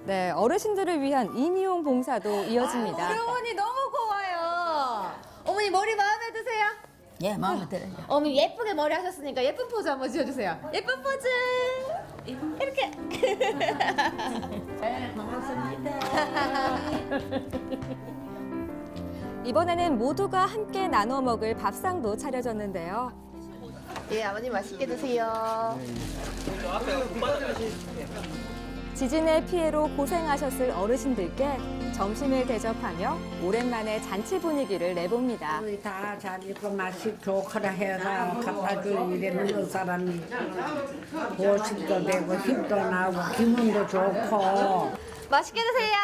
네, 어르신들을 위한 임의용 봉사도 이어집니다. 우리 어머니 너무 고와요. 어머니 머리 마음에 드세요? 예 마음에 들어요. 어머니 예쁘게 머리 하셨으니까 예쁜 포즈 한번 지어주세요. 예쁜 포즈. 이렇게. 이번에는 모두가 함께 나눠 먹을 밥상도 차려졌는데요. 예, 아버님 맛있게 드세요. 지진의 피해로 고생하셨을 어르신들께 점심을 대접하며 오랜만에 잔치 분위기를 내봅니다. 우리 다 잘 입고 맛이 좋거라 해라 갖다 줄 일에는 사람이 보식도 되고 힘도 나고 기분도 좋고 맛있게 드세요.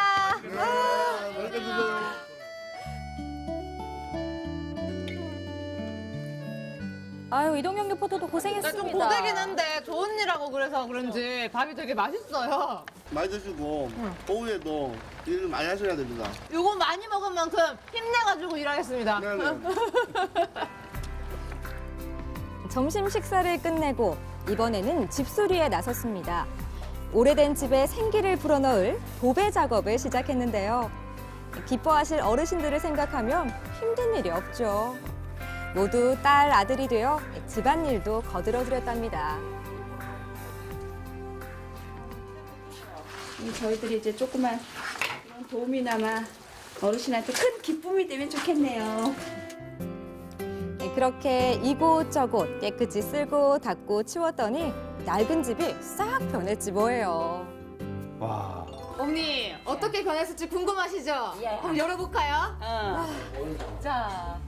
아유, 이동영 리포터도 좀 고생했습니다. 고되긴 한데 좋은 일하고 그래서 그런지 밥이 되게 맛있어요. 많이 드시고 오후에도 일을 많이 하셔야 됩니다. 요거 많이 먹은 만큼 힘내가지고 일하겠습니다. 네네. 점심 식사를 끝내고 이번에는 집수리에 나섰습니다. 오래된 집에 생기를 불어넣을 도배 작업을 시작했는데요. 기뻐하실 어르신들을 생각하면 힘든 일이 없죠. 모두 딸, 아들이 되어 집안일도 거들어드렸답니다. 저희들이 이제 조그만 도움이나마 어르신한테 큰 기쁨이 되면 좋겠네요. 그렇게 이곳저곳 깨끗이 쓸고 닦고 치웠더니 낡은 집이 싹 변했지 뭐예요. 와. 어머니 어떻게 변했을지 궁금하시죠? 그럼 열어볼까요? 자,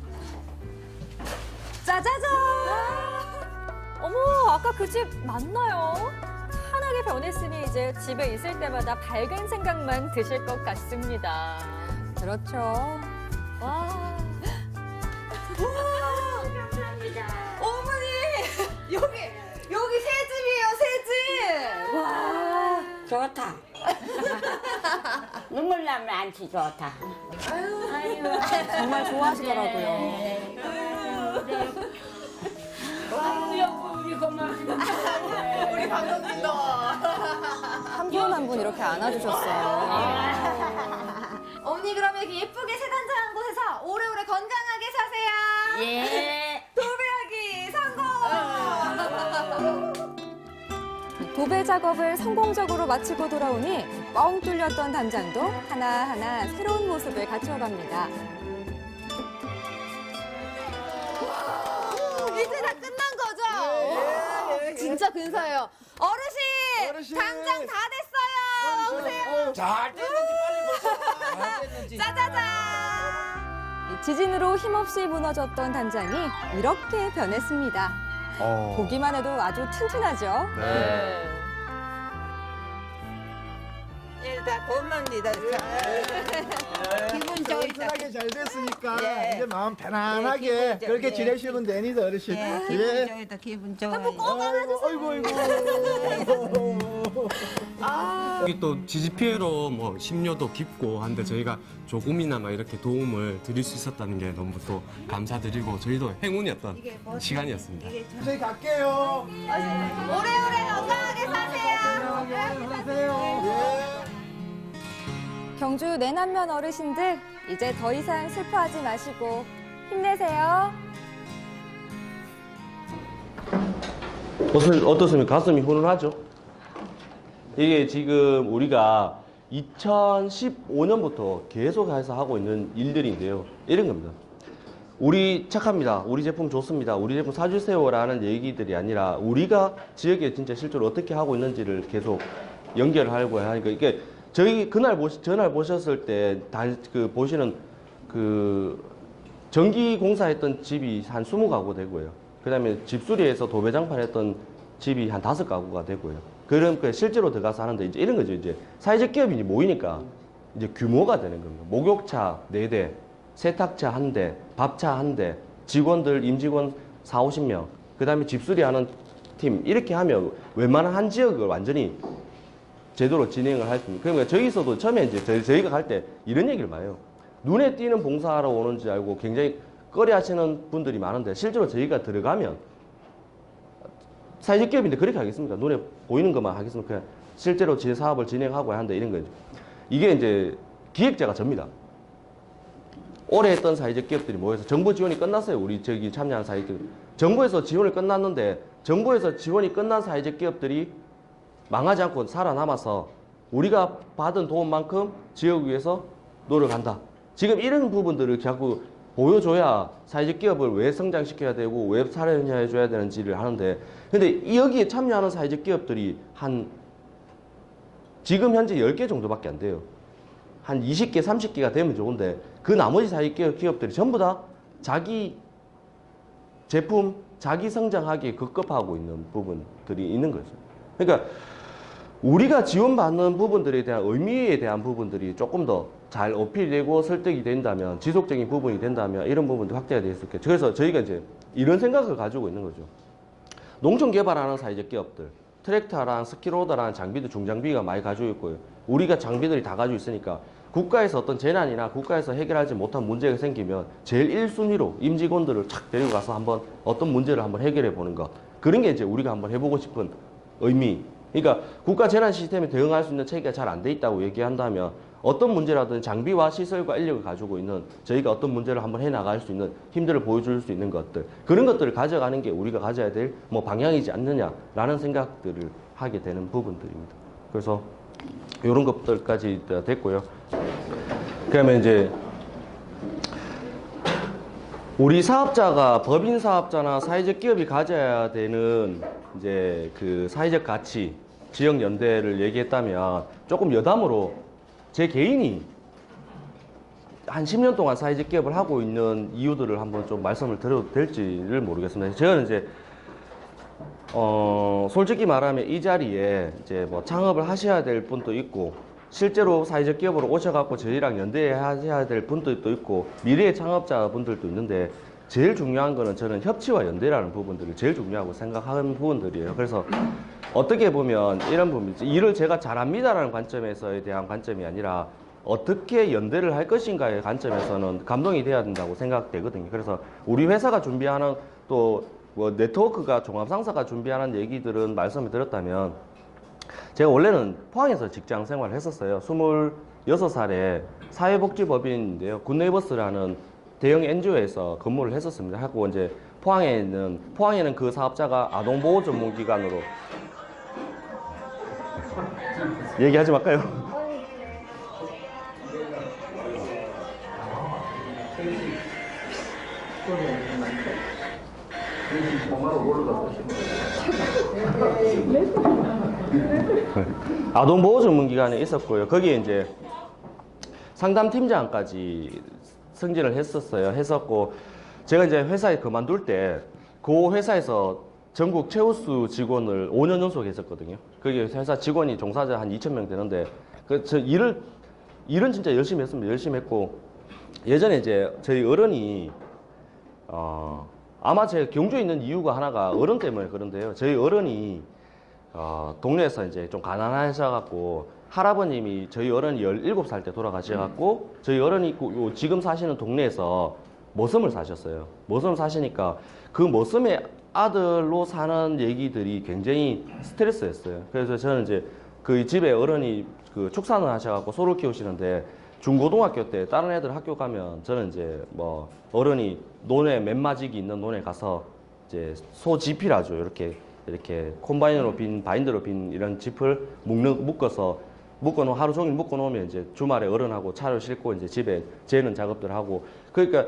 짜자잔! 어머, 아까 그 집 맞나요? 환하게 변했으니 이제 집에 있을 때마다 밝은 생각만 드실 것 같습니다. 그렇죠. 와. 어머니 여기 새 집이에요, 새 집. 와 좋다 눈물 나면 안치 좋다 정말 좋아하시더라고요. 우리 감독님도. 한 분 한 분 이렇게 안아주셨어요. 어머니 그러면 이렇게 예쁘게 새 단장 도배 작업을 성공적으로 마치고 돌아오니 뻥 뚫렸던 담장도 하나하나 새로운 모습을 갖춰갑니다. 이제 다 끝난 거죠? 진짜 근사해요. 어르신! 당장 다 됐어요! 오세요! 잘 됐는지 빨리 보세요. 짜자잔! 지진으로 힘없이 무너졌던 담장이 이렇게 변했습니다. 보기만 해도 아주 튼튼하죠? 네. 일단 고맙습니다. 기분 좋다. 편하게 잘 됐으니까 예. 이제 마음 편안하게 예, 기분 좋- 그렇게 예. 지내시면 됩니다, 어르신. 예, 기분 좋다. 기분 좋아요. 아이고 아이고. 여기 또 지지 피해로 뭐 심려도 깊고 한데 저희가 조금이나마 이렇게 도움을 드릴 수 있었다는 게 너무 또 감사드리고 저희도 행운이었던 시간이었습니다. 저희 갈게요. 오래오래 건강하게 사세요! 경주 내남면 어르신들 이제 더 이상 슬퍼하지 마시고 힘내세요. 어떻습니까? 가슴이 훈훈하죠? 이게 지금 우리가 2015년부터 계속해서 하고 있는 일들인데요. 이런 겁니다. 우리 착합니다. 우리 제품 좋습니다. 우리 제품 사주세요라는 얘기들이 아니라 우리가 지역에 진짜 실제로 어떻게 하고 있는지를 계속 연결하려고 하니까 이게 저희 전날 보셨을 때 보시는 그 전기 공사했던 집이 한 20가구 되고요. 그 다음에 집수리에서 도배장판 했던 집이 한 5가구가 되고요. 그럼 실제로 들어가서 하는데 이제 이런 거죠. 이제 사회적 기업이 모이니까 이제 규모가 되는 겁니다. 목욕차 4대, 세탁차 1대, 밥차 1대, 직원들, 임직원 40-50명, 그 다음에 집수리 하는 팀, 이렇게 하면 웬만한 한 지역을 완전히 제대로 진행을 할 수 있는. 그러니까 저기서도 처음에 이제 저희가 갈 때 이런 얘기를 많이 해요. 눈에 띄는 봉사하러 오는 줄 알고 굉장히 꺼려 하시는 분들이 많은데 실제로 저희가 들어가면 사회적 기업인데 그렇게 하겠습니까? 눈에 보이는 것만 하겠습니까? 그냥 실제로 사업을 진행하고 하는데 이런 거죠. 이게 이제 기획자가 접니다. 오래 했던 사회적 기업들이 모여서 정부 지원이 끝났어요. 우리 저기 참여한 사회적 기업. 정부에서 지원이 끝났는데 정부에서 지원이 끝난 사회적 기업들이 망하지 않고 살아남아서 우리가 받은 도움만큼 지역 위해서 노력한다. 지금 이런 부분들을 자꾸 보여줘야 사회적 기업을 왜 성장시켜야 되고 왜 살아내줘야 되는지를 하는데 근데 여기에 참여하는 사회적 기업들이 지금 현재 10개 정도밖에 안 돼요. 한 20개, 30개가 되면 좋은데 그 나머지 사회적 기업들이 전부 다 자기 제품, 자기 성장하기에 급급하고 있는 부분들이 있는 거죠. 그러니까 우리가 지원받는 부분들에 대한 의미에 대한 부분들이 조금 더 잘 어필되고 설득이 된다면, 지속적인 부분이 된다면 이런 부분도 확대가 될 수 있겠죠. 그래서 저희가 이제 이런 생각을 가지고 있는 거죠. 농촌 개발하는 사회적 기업들, 트랙터랑 스키로더라는 장비도 중장비가 많이 가지고 있고요. 우리가 장비들이 다 가지고 있으니까 국가에서 어떤 재난이나 국가에서 해결하지 못한 문제가 생기면 제일 1순위로 임직원들을 착 데리고 가서 한번 어떤 문제를 한번 해결해 보는 것. 그런 게 이제 우리가 한번 해보고 싶은 의미. 그러니까 국가 재난 시스템에 대응할 수 있는 체계가 잘 안 돼 있다고 얘기한다면 어떤 문제라든 장비와 시설과 인력을 가지고 있는 저희가 어떤 문제를 한번 해나갈 수 있는 힘들을 보여줄 수 있는 것들, 그런 것들을 가져가는 게 우리가 가져야 될 방향이지 않느냐라는 생각들을 하게 되는 부분들입니다. 그래서 이런 것들까지 됐고요. 그러면 이제 우리 사업자가 법인 사업자나 사회적 기업이 가져야 되는 이제 그 사회적 가치, 지역 연대를 얘기했다면 조금 여담으로 제 개인이 한 10년 동안 사회적 기업을 하고 있는 이유들을 한번 좀 말씀을 드려도 될지를 모르겠습니다. 저는 이제 솔직히 말하면 이 자리에 이제 창업을 하셔야 될 분도 있고 실제로 사회적 기업으로 오셔갖고 저희랑 연대하셔야 될 분들도 있고 미래의 창업자 분들도 있는데 제일 중요한 거는 저는 협치와 연대라는 부분들을 제일 중요하고 생각하는 부분들이에요. 그래서 어떻게 보면 이런 부분이죠. 일을 제가 잘합니다라는 관점에서에 대한 관점이 아니라 어떻게 연대를 할 것인가의 관점에서는 감동이 돼야 된다고 생각되거든요. 그래서 우리 회사가 준비하는 또 네트워크가 종합상사가 준비하는 얘기들은 말씀을 드렸다면 제가 원래는 포항에서 직장 생활을 했었어요. 26살에 사회복지법인인데요. 굿네이버스라는 대형 NGO에서 근무를 했었습니다. 하고 이제 포항에는 그 사업자가 아동보호 전문기관으로 얘기하지 말까요? 아동보호전문기관에 있었고요. 거기에 이제 상담팀장까지 승진을 했었고, 제가 이제 회사에 그만둘 때 그 회사에서 전국 최우수 직원을 5년 연속 했었거든요. 거기 회사 직원이 종사자 한 2,000명 되는데, 저 일은 진짜 열심히 했습니다. 열심히 했고, 예전에 이제 저희 어른이 아마 제가 경주에 있는 이유가 하나가 어른 때문에 그런데요. 저희 어른이 동네에서 이제 좀 가난하셔갖고, 할아버님이 저희 어른이 17살 때 돌아가셔갖고, 저희 어른이 지금 사시는 동네에서 머슴을 사셨어요. 머슴을 사시니까 그 머슴의 아들로 사는 얘기들이 굉장히 스트레스였어요. 그래서 저는 이제 그 집에 어른이 그 축산을 하셔갖고 소를 키우시는데, 중고등학교 때 다른 애들 학교 가면 저는 이제 뭐 어른이 논에 맨마직이 있는 논에 가서 이제 소 지피라죠. 이렇게 콤바인으로 빈 바인더로 빈 이런 짚을 묶어놓으면 하루 종일 묶어놓으면 이제 주말에 어른하고 차를 싣고 이제 집에 재는 작업들 하고, 그러니까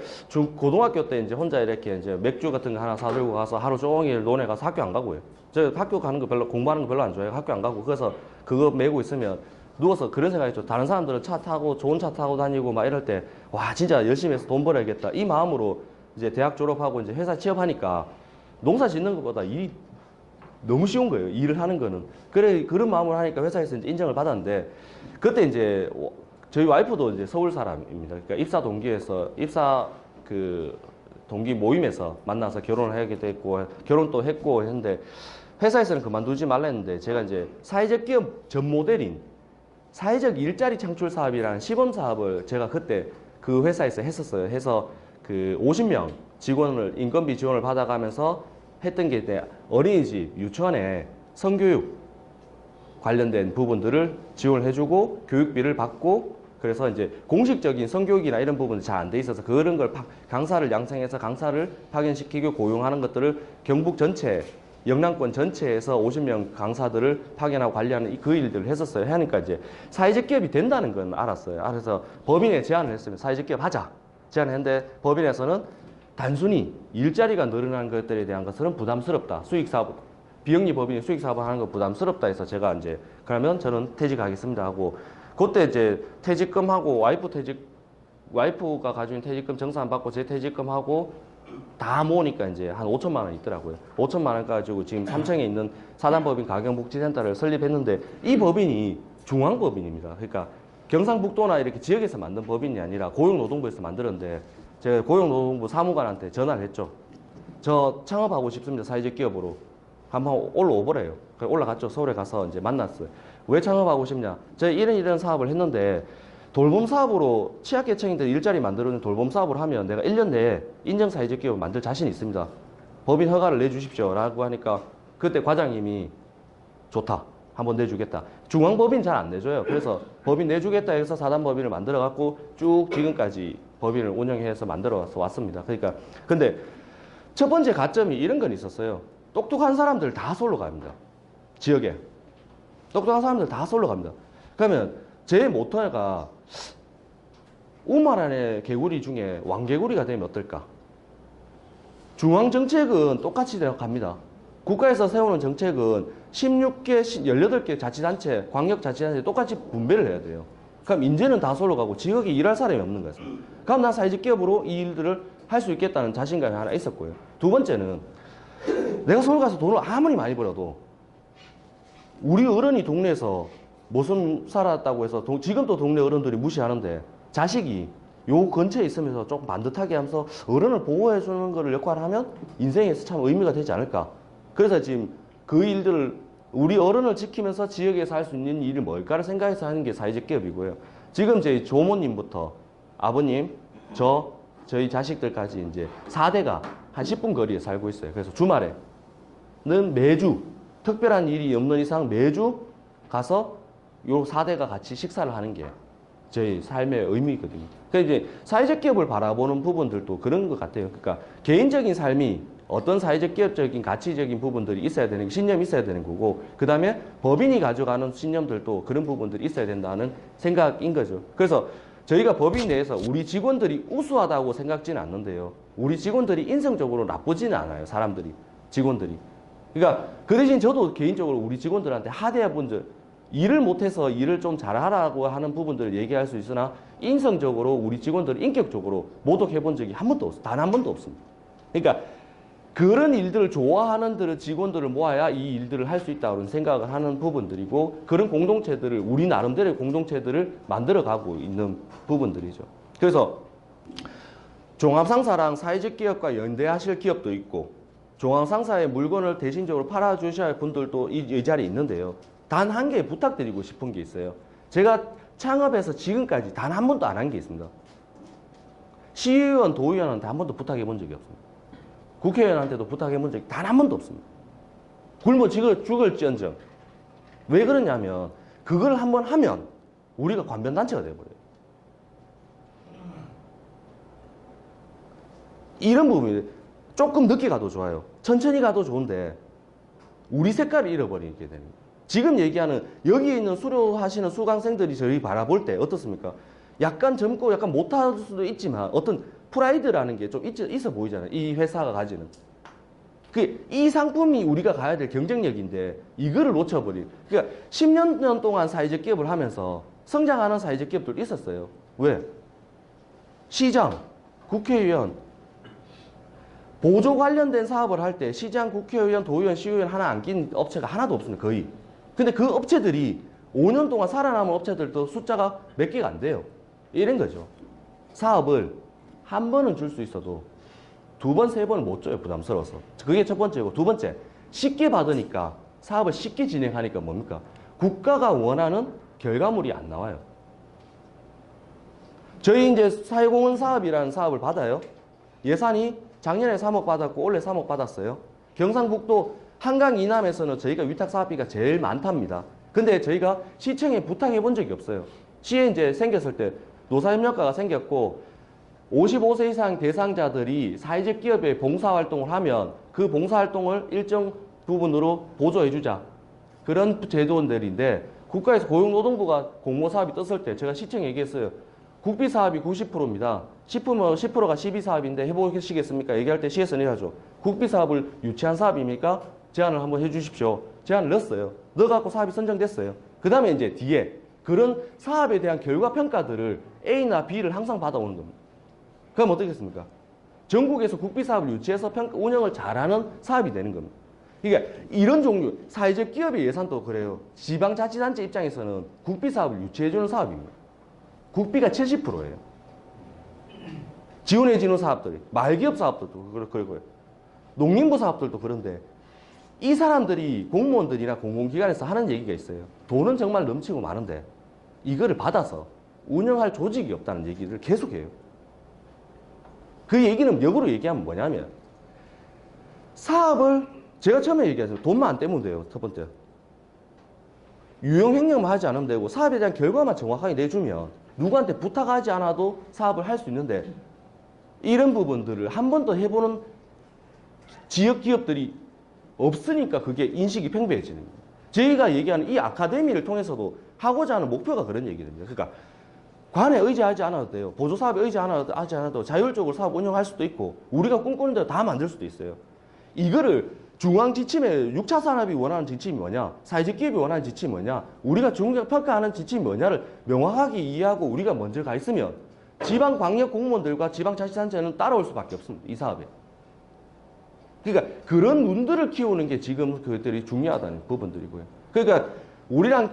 고등학교 때 이제 혼자 이렇게 이제 맥주 같은 거 하나 사들고 가서 하루 종일 논에 가서 학교 안 가고요. 저 학교 가는 거 공부하는 거 별로 안 좋아해요. 학교 안 가고. 그래서 그거 메고 있으면 누워서 그런 생각이 죠. 다른 사람들은 차 타고 좋은 차 타고 다니고 막 이럴 때, 와 진짜 열심히 해서 돈 벌어야겠다 이 마음으로 이제 대학 졸업하고 이제 회사 취업하니까 농사 짓는 것보다 일이 너무 쉬운 거예요. 일을 하는 거는. 그런 마음으로 하니까 회사에서 이제 인정을 받았는데, 그때 이제 저희 와이프도 이제 서울 사람입니다. 그러니까 입사 동기에서 동기 모임에서 만나서 결혼을 하게 됐고, 결혼도 했고 했는데, 회사에서는 그만두지 말라 했는데, 제가 이제 사회적 기업 전 모델인 사회적 일자리 창출 사업이라는 시범 사업을 제가 그때 그 회사에서 했었어요. 해서 그 50명 직원을 인건비 지원을 받아가면서 했던 게 어린이집, 유치원에 성교육 관련된 부분들을 지원을 해주고 교육비를 받고, 그래서 이제 공식적인 성교육이나 이런 부분이 잘 안 돼 있어서 그런 걸 강사를 양성해서 강사를 파견시키고 고용하는 것들을 경북 전체, 영남권 전체에서 50명 강사들을 파견하고 관리하는 그 일들을 했었어요. 하니까 이제 사회적 기업이 된다는 건 알았어요. 그래서 법인에 제안을 했습니다. 사회적 기업 하자. 제안을 했는데 법인에서는 단순히 일자리가 늘어나는 것들에 대한 것은 부담스럽다. 수익사업, 비영리 법인이 수익사업을 하는 거 부담스럽다 해서 제가 이제 그러면 저는 퇴직하겠습니다 하고, 그때 이제 퇴직금하고 와이프가 가지고 있는 퇴직금 정산 받고 제 퇴직금하고 다 모으니까 이제 한 5천만 원 있더라고요. 5천만 원 가지고 지금 삼청에 있는 사단법인 가경복지센터를 설립했는데, 이 법인이 중앙법인입니다. 그러니까 경상북도나 이렇게 지역에서 만든 법인이 아니라 고용노동부에서 만들었는데, 제가 고용노동부 사무관한테 전화를 했죠. 저 창업하고 싶습니다. 사회적 기업으로. 한번 올라오보래요. 그래서 올라갔죠. 서울에 가서 이제 만났어요. 왜 창업하고 싶냐? 제가 이런 사업을 했는데, 돌봄 사업으로 취약계층인데 일자리 만들어주는 돌봄 사업을 하면 내가 1년 내에 인정 사회적 기업을 만들 자신이 있습니다. 법인 허가를 내주십시오. 라고 하니까 그때 과장님이 좋다. 한번 내주겠다. 중앙법인 잘 안 내줘요. 그래서 법인 내주겠다 해서 사단법인을 만들어갖고 쭉 지금까지 법인을 운영해서 만들어 왔습니다. 그러니까 근데 첫 번째 가점이 이런 건 있었어요. 똑똑한 사람들 다 솔로 갑니다. 지역에. 똑똑한 사람들 다 솔로 갑니다. 그러면 제 모토가 우마란의 개구리 중에 왕개구리가 되면 어떨까? 중앙정책은 똑같이 갑니다. 국가에서 세우는 정책은 16개, 18개 자치단체, 광역자치단체 똑같이 분배를 해야 돼요. 그럼 인재는 다 솔로 가고 지역에 일할 사람이 없는 거예요. 그럼 난 사회적 기업으로 이 일들을 할 수 있겠다는 자신감이 하나 있었고요. 두 번째는 내가 서울 가서 돈을 아무리 많이 벌어도 우리 어른이 동네에서 모순 살았다고 해서 지금도 동네 어른들이 무시하는데, 자식이 요 근처에 있으면서 조금 반듯하게 하면서 어른을 보호해 주는 거를 역할을 하면 인생에서 참 의미가 되지 않을까. 그래서 지금 그 일들을 우리 어른을 지키면서 지역에서 할 수 있는 일이 뭘까를 생각해서 하는 게 사회적 기업이고요. 지금 저희 조모님부터 아버님, 저희 자식들까지 이제 4대가 한 10분 거리에 살고 있어요. 그래서 주말에는 매주 특별한 일이 없는 이상 매주 가서 요 4대가 같이 식사를 하는 게 저희 삶의 의미거든요. 그러니까 이제 사회적 기업을 바라보는 부분들도 그런 것 같아요. 그러니까 개인적인 삶이 어떤 사회적 기업적인 가치적인 부분들이 있어야 되는, 신념이 있어야 되는 거고, 그 다음에 법인이 가져가는 신념들도 그런 부분들이 있어야 된다는 생각인 거죠. 그래서 저희가 법인 내에서 우리 직원들이 우수하다고 생각지는 않는데요. 우리 직원들이 인성적으로 나쁘지는 않아요. 사람들이, 직원들이. 그러니까 그 대신 저도 개인적으로 우리 직원들한테 하대해 본 적, 일을 못해서 일을 좀 잘하라고 하는 부분들을 얘기할 수 있으나 인성적으로 우리 직원들을 인격적으로 모독해 본 적이 한 번도 없어요. 단 한 번도 없습니다. 그러니까 그런 일들을 좋아하는 직원들을 모아야 이 일들을 할 수 있다고 생각을 하는 부분들이고, 그런 공동체들을, 우리 나름대로의 공동체들을 만들어가고 있는 부분들이죠. 그래서 종합상사랑 사회적 기업과 연대하실 기업도 있고, 종합상사의 물건을 대신적으로 팔아주셔야 할 분들도 이 자리에 있는데요. 단 한 개 부탁드리고 싶은 게 있어요. 제가 창업해서 지금까지 단 한 번도 안 한 게 있습니다. 시의원, 도의원한테 한 번도 부탁해 본 적이 없습니다. 국회의원한테도 부탁해 본 적이 단 한 번도 없습니다. 굶어 죽을지언정. 왜 그러냐면 그걸 한번 하면 우리가 관변단체가 돼버려요. 이런 부분이 조금 늦게 가도 좋아요. 천천히 가도 좋은데 우리 색깔을 잃어버리게 되는 거예요. 지금 얘기하는 여기에 있는 수료하시는 수강생들이 저희 바라볼 때 어떻습니까? 약간 젊고 약간 못할 수도 있지만 어떤 프라이드라는 게 좀 있어 보이잖아요. 이 회사가 가지는. 이 상품이 우리가 가야 될 경쟁력인데 이거를 놓쳐버리. 그러니까 10년 동안 사회적 기업을 하면서 성장하는 사회적 기업들도 있었어요. 왜? 시장, 국회의원, 보조 관련된 사업을 할 때 시장, 국회의원, 도의원, 시의원 하나 안 낀 업체가 하나도 없습니다. 거의. 근데 그 업체들이 5년 동안 살아남은 업체들도 숫자가 몇 개가 안 돼요. 이런 거죠. 사업을 한 번은 줄 수 있어도 두 번, 세 번은 못 줘요. 부담스러워서. 그게 첫 번째고, 두 번째, 쉽게 받으니까 사업을 쉽게 진행하니까 뭡니까? 국가가 원하는 결과물이 안 나와요. 저희 이제 사회공헌 사업이라는 사업을 받아요. 예산이 작년에 3억 받았고 올해 3억 받았어요. 경상북도 한강 이남에서는 저희가 위탁사업비가 제일 많답니다. 근데 저희가 시청에 부탁해 본 적이 없어요. 시에 이제 생겼을 때 노사협력가가 생겼고 55세 이상 대상자들이 사회적 기업에 봉사활동을 하면 그 봉사활동을 일정 부분으로 보조해주자. 그런 제도들인데 국가에서 고용노동부가 공모사업이 떴을 때 제가 시청에 얘기했어요. 국비사업이 90%입니다. 10%가 12사업인데 해보시겠습니까? 얘기할 때 시에서는 해야죠. 국비사업을 유치한 사업입니까? 제안을 한번 해주십시오. 제안을 넣었어요. 넣어갖고 사업이 선정됐어요. 그 다음에 이제 뒤에 그런 사업에 대한 결과평가들을 A나 B를 항상 받아오는 겁니다. 그럼 어떻겠습니까? 전국에서 국비사업을 유치해서 운영을 잘하는 사업이 되는 겁니다. 그러니까 이런 종류, 사회적 기업의 예산도 그래요. 지방자치단체 입장에서는 국비사업을 유치해주는 사업입니다. 국비가 70%예요. 지원해주는 사업들이, 말기업 사업들도 그렇고요. 농림부 사업들도 그런데 이 사람들이 공무원들이나 공공기관에서 하는 얘기가 있어요. 돈은 정말 넘치고 많은데 이거를 받아서 운영할 조직이 없다는 얘기를 계속해요. 그 얘기는 역으로 얘기하면 뭐냐면 사업을 제가 처음에 얘기했어요. 돈만 안 떼면 돼요. 첫 번째. 유형횡령만 하지 않으면 되고 사업에 대한 결과만 정확하게 내주면 누구한테 부탁하지 않아도 사업을 할 수 있는데 이런 부분들을 한 번 더 해보는 지역 기업들이 없으니까 그게 인식이 팽배해지는 거예요. 저희가 얘기하는 이 아카데미를 통해서도 하고자 하는 목표가 그런 얘기거든요. 그러니까 관에 의지하지 않아도 돼요. 보조사업에 의지하지 않아도 자율적으로 사업 운영할 수도 있고 우리가 꿈꾸는 대로 다 만들 수도 있어요. 이거를 중앙 지침에 6차 산업이 원하는 지침이 뭐냐, 사회적 기업이 원하는 지침이 뭐냐, 우리가 중간 평가하는 지침이 뭐냐를 명확하게 이해하고 우리가 먼저 가 있으면 지방 광역 공무원들과 지방자치단체는 따라올 수밖에 없습니다. 이 사업에. 그러니까 그런 눈들을 키우는 게 지금 그것들이 중요하다는 부분들이고요. 그러니까 우리랑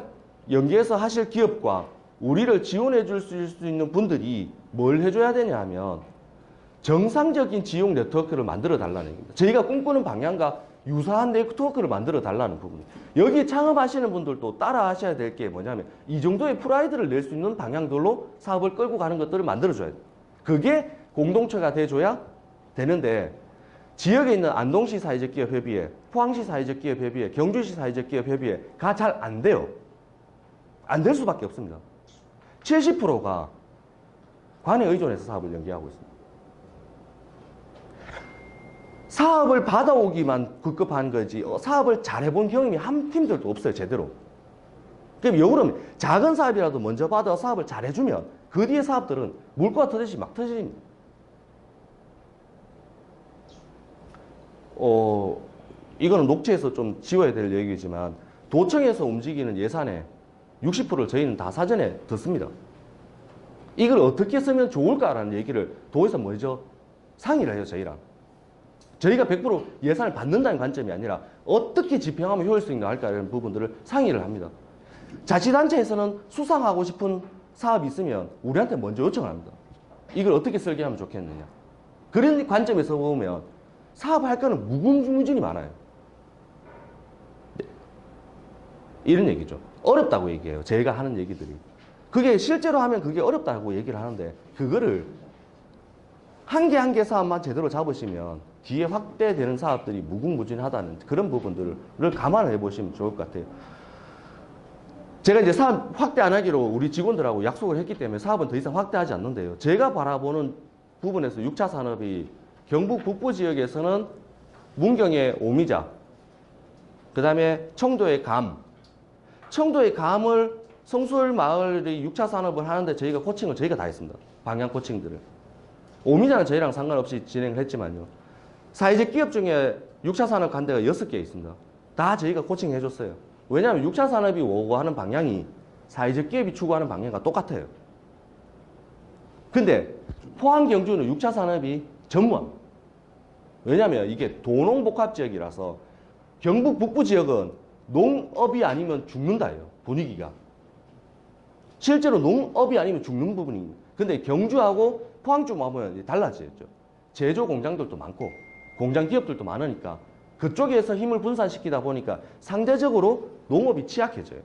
연계해서 하실 기업과 우리를 지원해 줄 수 있는 분들이 뭘 해줘야 되냐 하면 정상적인 지용 네트워크를 만들어 달라는 얘기입니다. 저희가 꿈꾸는 방향과 유사한 네트워크를 만들어 달라는 부분입니다. 여기 창업하시는 분들도 따라 하셔야 될 게 뭐냐면 이 정도의 프라이드를 낼 수 있는 방향들로 사업을 끌고 가는 것들을 만들어줘야 돼요. 그게 공동체가 돼줘야 되는데 지역에 있는 안동시 사회적기업협의회, 포항시 사회적기업협의회, 경주시 사회적기업협의회가 잘 안 돼요. 안 될 수밖에 없습니다. 70%가 관에 의존해서 사업을 연기하고 있습니다. 사업을 받아오기만 급급한 거지 사업을 잘해본 경험이 한 팀들도 없어요, 제대로. 그럼 역으로 작은 사업이라도 먼저 받아 사업을 잘해주면 그 뒤에 사업들은 물꼬가 터지듯이 막 터집니다. 이거는 녹취에서 좀 지워야 될 얘기지만 도청에서 움직이는 예산의 60%를 저희는 다 사전에 듣습니다. 이걸 어떻게 쓰면 좋을까라는 얘기를 도에서 먼저 상의를 해요, 저희랑. 저희가 100% 예산을 받는다는 관점이 아니라 어떻게 집행하면 효율성이 나을까라는 부분들을 상의를 합니다. 자치단체에서는 수상하고 싶은 사업이 있으면 우리한테 먼저 요청을 합니다. 이걸 어떻게 설계하면 좋겠느냐. 그런 관점에서 보면 사업할 거는 무궁무진이 많아요. 네. 이런 얘기죠. 어렵다고 얘기해요. 제가 하는 얘기들이. 그게 실제로 하면 그게 어렵다고 얘기를 하는데 그거를 한 개 한 개 사업만 제대로 잡으시면 뒤에 확대되는 사업들이 무궁무진하다는 그런 부분들을 감안해 보시면 좋을 것 같아요. 제가 이제 사업 확대 안 하기로 우리 직원들하고 약속을 했기 때문에 사업은 더 이상 확대하지 않는데요. 제가 바라보는 부분에서 6차 산업이 경북 북부 지역에서는 문경의 오미자, 그 다음에 청도의 감, 청도의 감을 성수울 마을의 6차 산업을 하는데 저희가 코칭을 저희가 다 했습니다. 방향 코칭들을. 오미자는 저희랑 상관없이 진행을 했지만요. 사회적 기업 중에 6차 산업 간 데가 6개 있습니다. 다 저희가 코칭해 줬어요. 왜냐하면 6차 산업이 요구하는 방향이 사회적 기업이 추구하는 방향과 똑같아요. 근데 포항 경주는 6차 산업이 전무합니다. 왜냐하면 이게 도농복합지역이라서 경북 북부 지역은 농업이 아니면 죽는다예요. 분위기가. 실제로 농업이 아니면 죽는 부분입니다. 근데 경주하고 포항 쪽 와보면 달라지죠. 제조 공장들도 많고 공장 기업들도 많으니까 그쪽에서 힘을 분산시키다 보니까 상대적으로 농업이 취약해져요.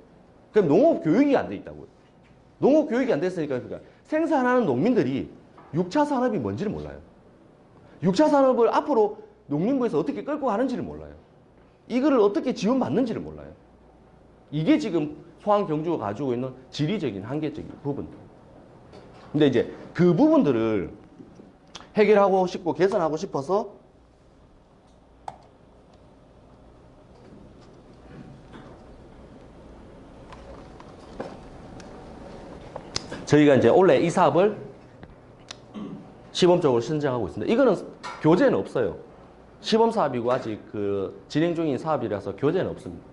그럼 농업 교육이 안 돼 있다고요. 농업 교육이 안 됐으니까 그러니까 생산하는 농민들이 6차 산업이 뭔지를 몰라요. 6차 산업을 앞으로 농림부에서 어떻게 끌고 가는지를 몰라요. 이거를 어떻게 지원받는지를 몰라요. 이게 지금 포항 경주가 가지고 있는 지리적인 한계적인 부분들. 근데 이제 그 부분들을 해결하고 싶고 개선하고 싶어서 저희가 이제 원래 이 사업을 시범적으로 신청하고 있습니다. 이거는 교재는 없어요. 시범 사업이고 아직 그 진행 중인 사업이라서 교재는 없습니다.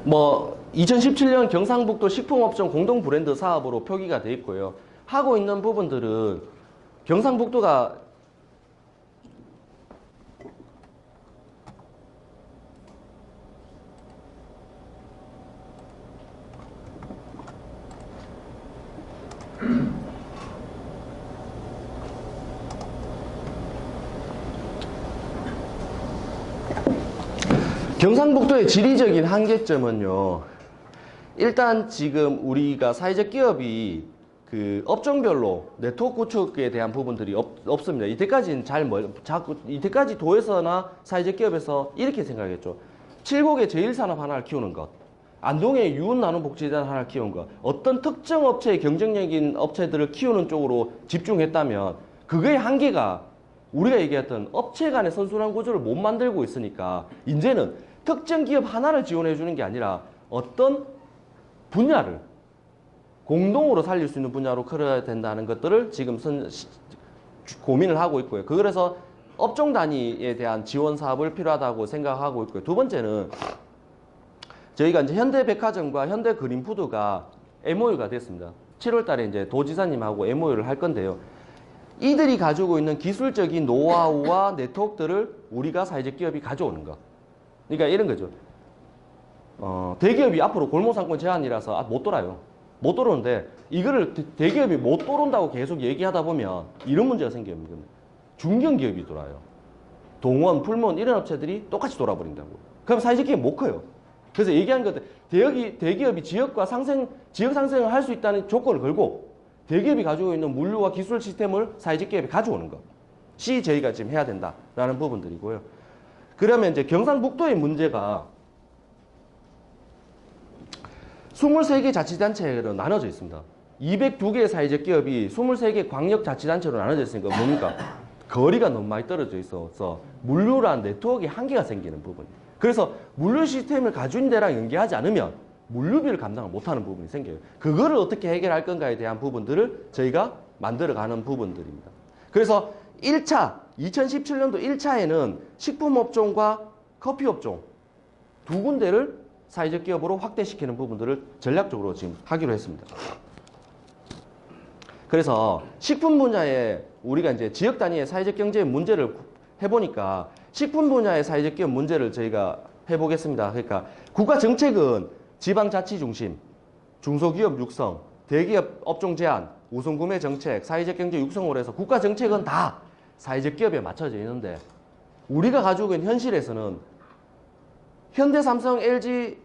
뭐 2017년 경상북도 식품업종 공동 브랜드 사업으로 표기가 돼 있고요. 하고 있는 부분들은 경상북도가 경상북도의 지리적인 한계점은요. 일단 지금 우리가 사회적 기업이 그 업종별로 네트워크 구축에 대한 부분들이 없습니다. 이때까지는 이때까지 도에서나 사회적 기업에서 이렇게 생각했죠. 칠곡의 제1산업 하나를 키우는 것, 안동의 유은나눔복지단 하나를 키우는 것, 어떤 특정 업체의 경쟁력인 업체들을 키우는 쪽으로 집중했다면 그거의 한계가 우리가 얘기했던 업체 간의 선순환 구조를 못 만들고 있으니까 이제는 특정 기업 하나를 지원해 주는 게 아니라 어떤 분야를 공동으로 살릴 수 있는 분야로 끌어야 된다는 것들을 지금 고민을 하고 있고요. 그래서 업종 단위에 대한 지원 사업을 필요하다고 생각하고 있고요. 두 번째는 저희가 이제 현대백화점과 현대그린푸드가 MOU가 됐습니다. 7월 달에 이제 도지사님하고 MOU를 할 건데요. 이들이 가지고 있는 기술적인 노하우와 네트워크들을 우리가 사회적 기업이 가져오는 것. 그러니까 이런 거죠. 대기업이 앞으로 골목상권 제한이라서 못 돌아요. 못 돌아오는데 이거를 대기업이 못 돌아온다고 계속 얘기하다 보면 이런 문제가 생겨요. 중견기업이 돌아요. 동원, 풀몬 이런 업체들이 똑같이 돌아버린다고. 그럼 사회적 기업이 못 커요. 그래서 얘기한 것들 대기업이 지역 상생을 할 수 있다는 조건을 걸고 대기업이 가지고 있는 물류와 기술 시스템을 사회적 기업이 가져오는 것이 저희가 지금 해야 된다라는 부분들이고요. 그러면 이제 경상북도의 문제가 23개 자치단체로 나눠져 있습니다. 202개의 사회적 기업이 23개 광역자치단체로 나눠져 있으니까 뭡니까? 거리가 너무 많이 떨어져 있어서 물류란 네트워크에 한계가 생기는 부분이에요. 그래서 물류 시스템을 가진 데랑 연계하지 않으면 물류비를 감당을 못하는 부분이 생겨요. 그거를 어떻게 해결할 건가에 대한 부분들을 저희가 만들어가는 부분들입니다. 그래서 1차, 2017년도 1차에는 식품업종과 커피업종 두 군데를 사회적 기업으로 확대시키는 부분들을 전략적으로 지금 하기로 했습니다. 그래서 식품 분야에 우리가 이제 지역 단위의 사회적 경제의 문제를 해보니까 식품 분야의 사회적 기업 문제를 저희가 해보겠습니다. 그러니까 국가 정책은 지방자치 중심, 중소기업 육성, 대기업 업종 제한, 우선구매 정책, 사회적 경제 육성으로 해서 국가 정책은 다 사회적 기업에 맞춰져 있는데 우리가 가지고 있는 현실에서는 현대, 삼성, LG,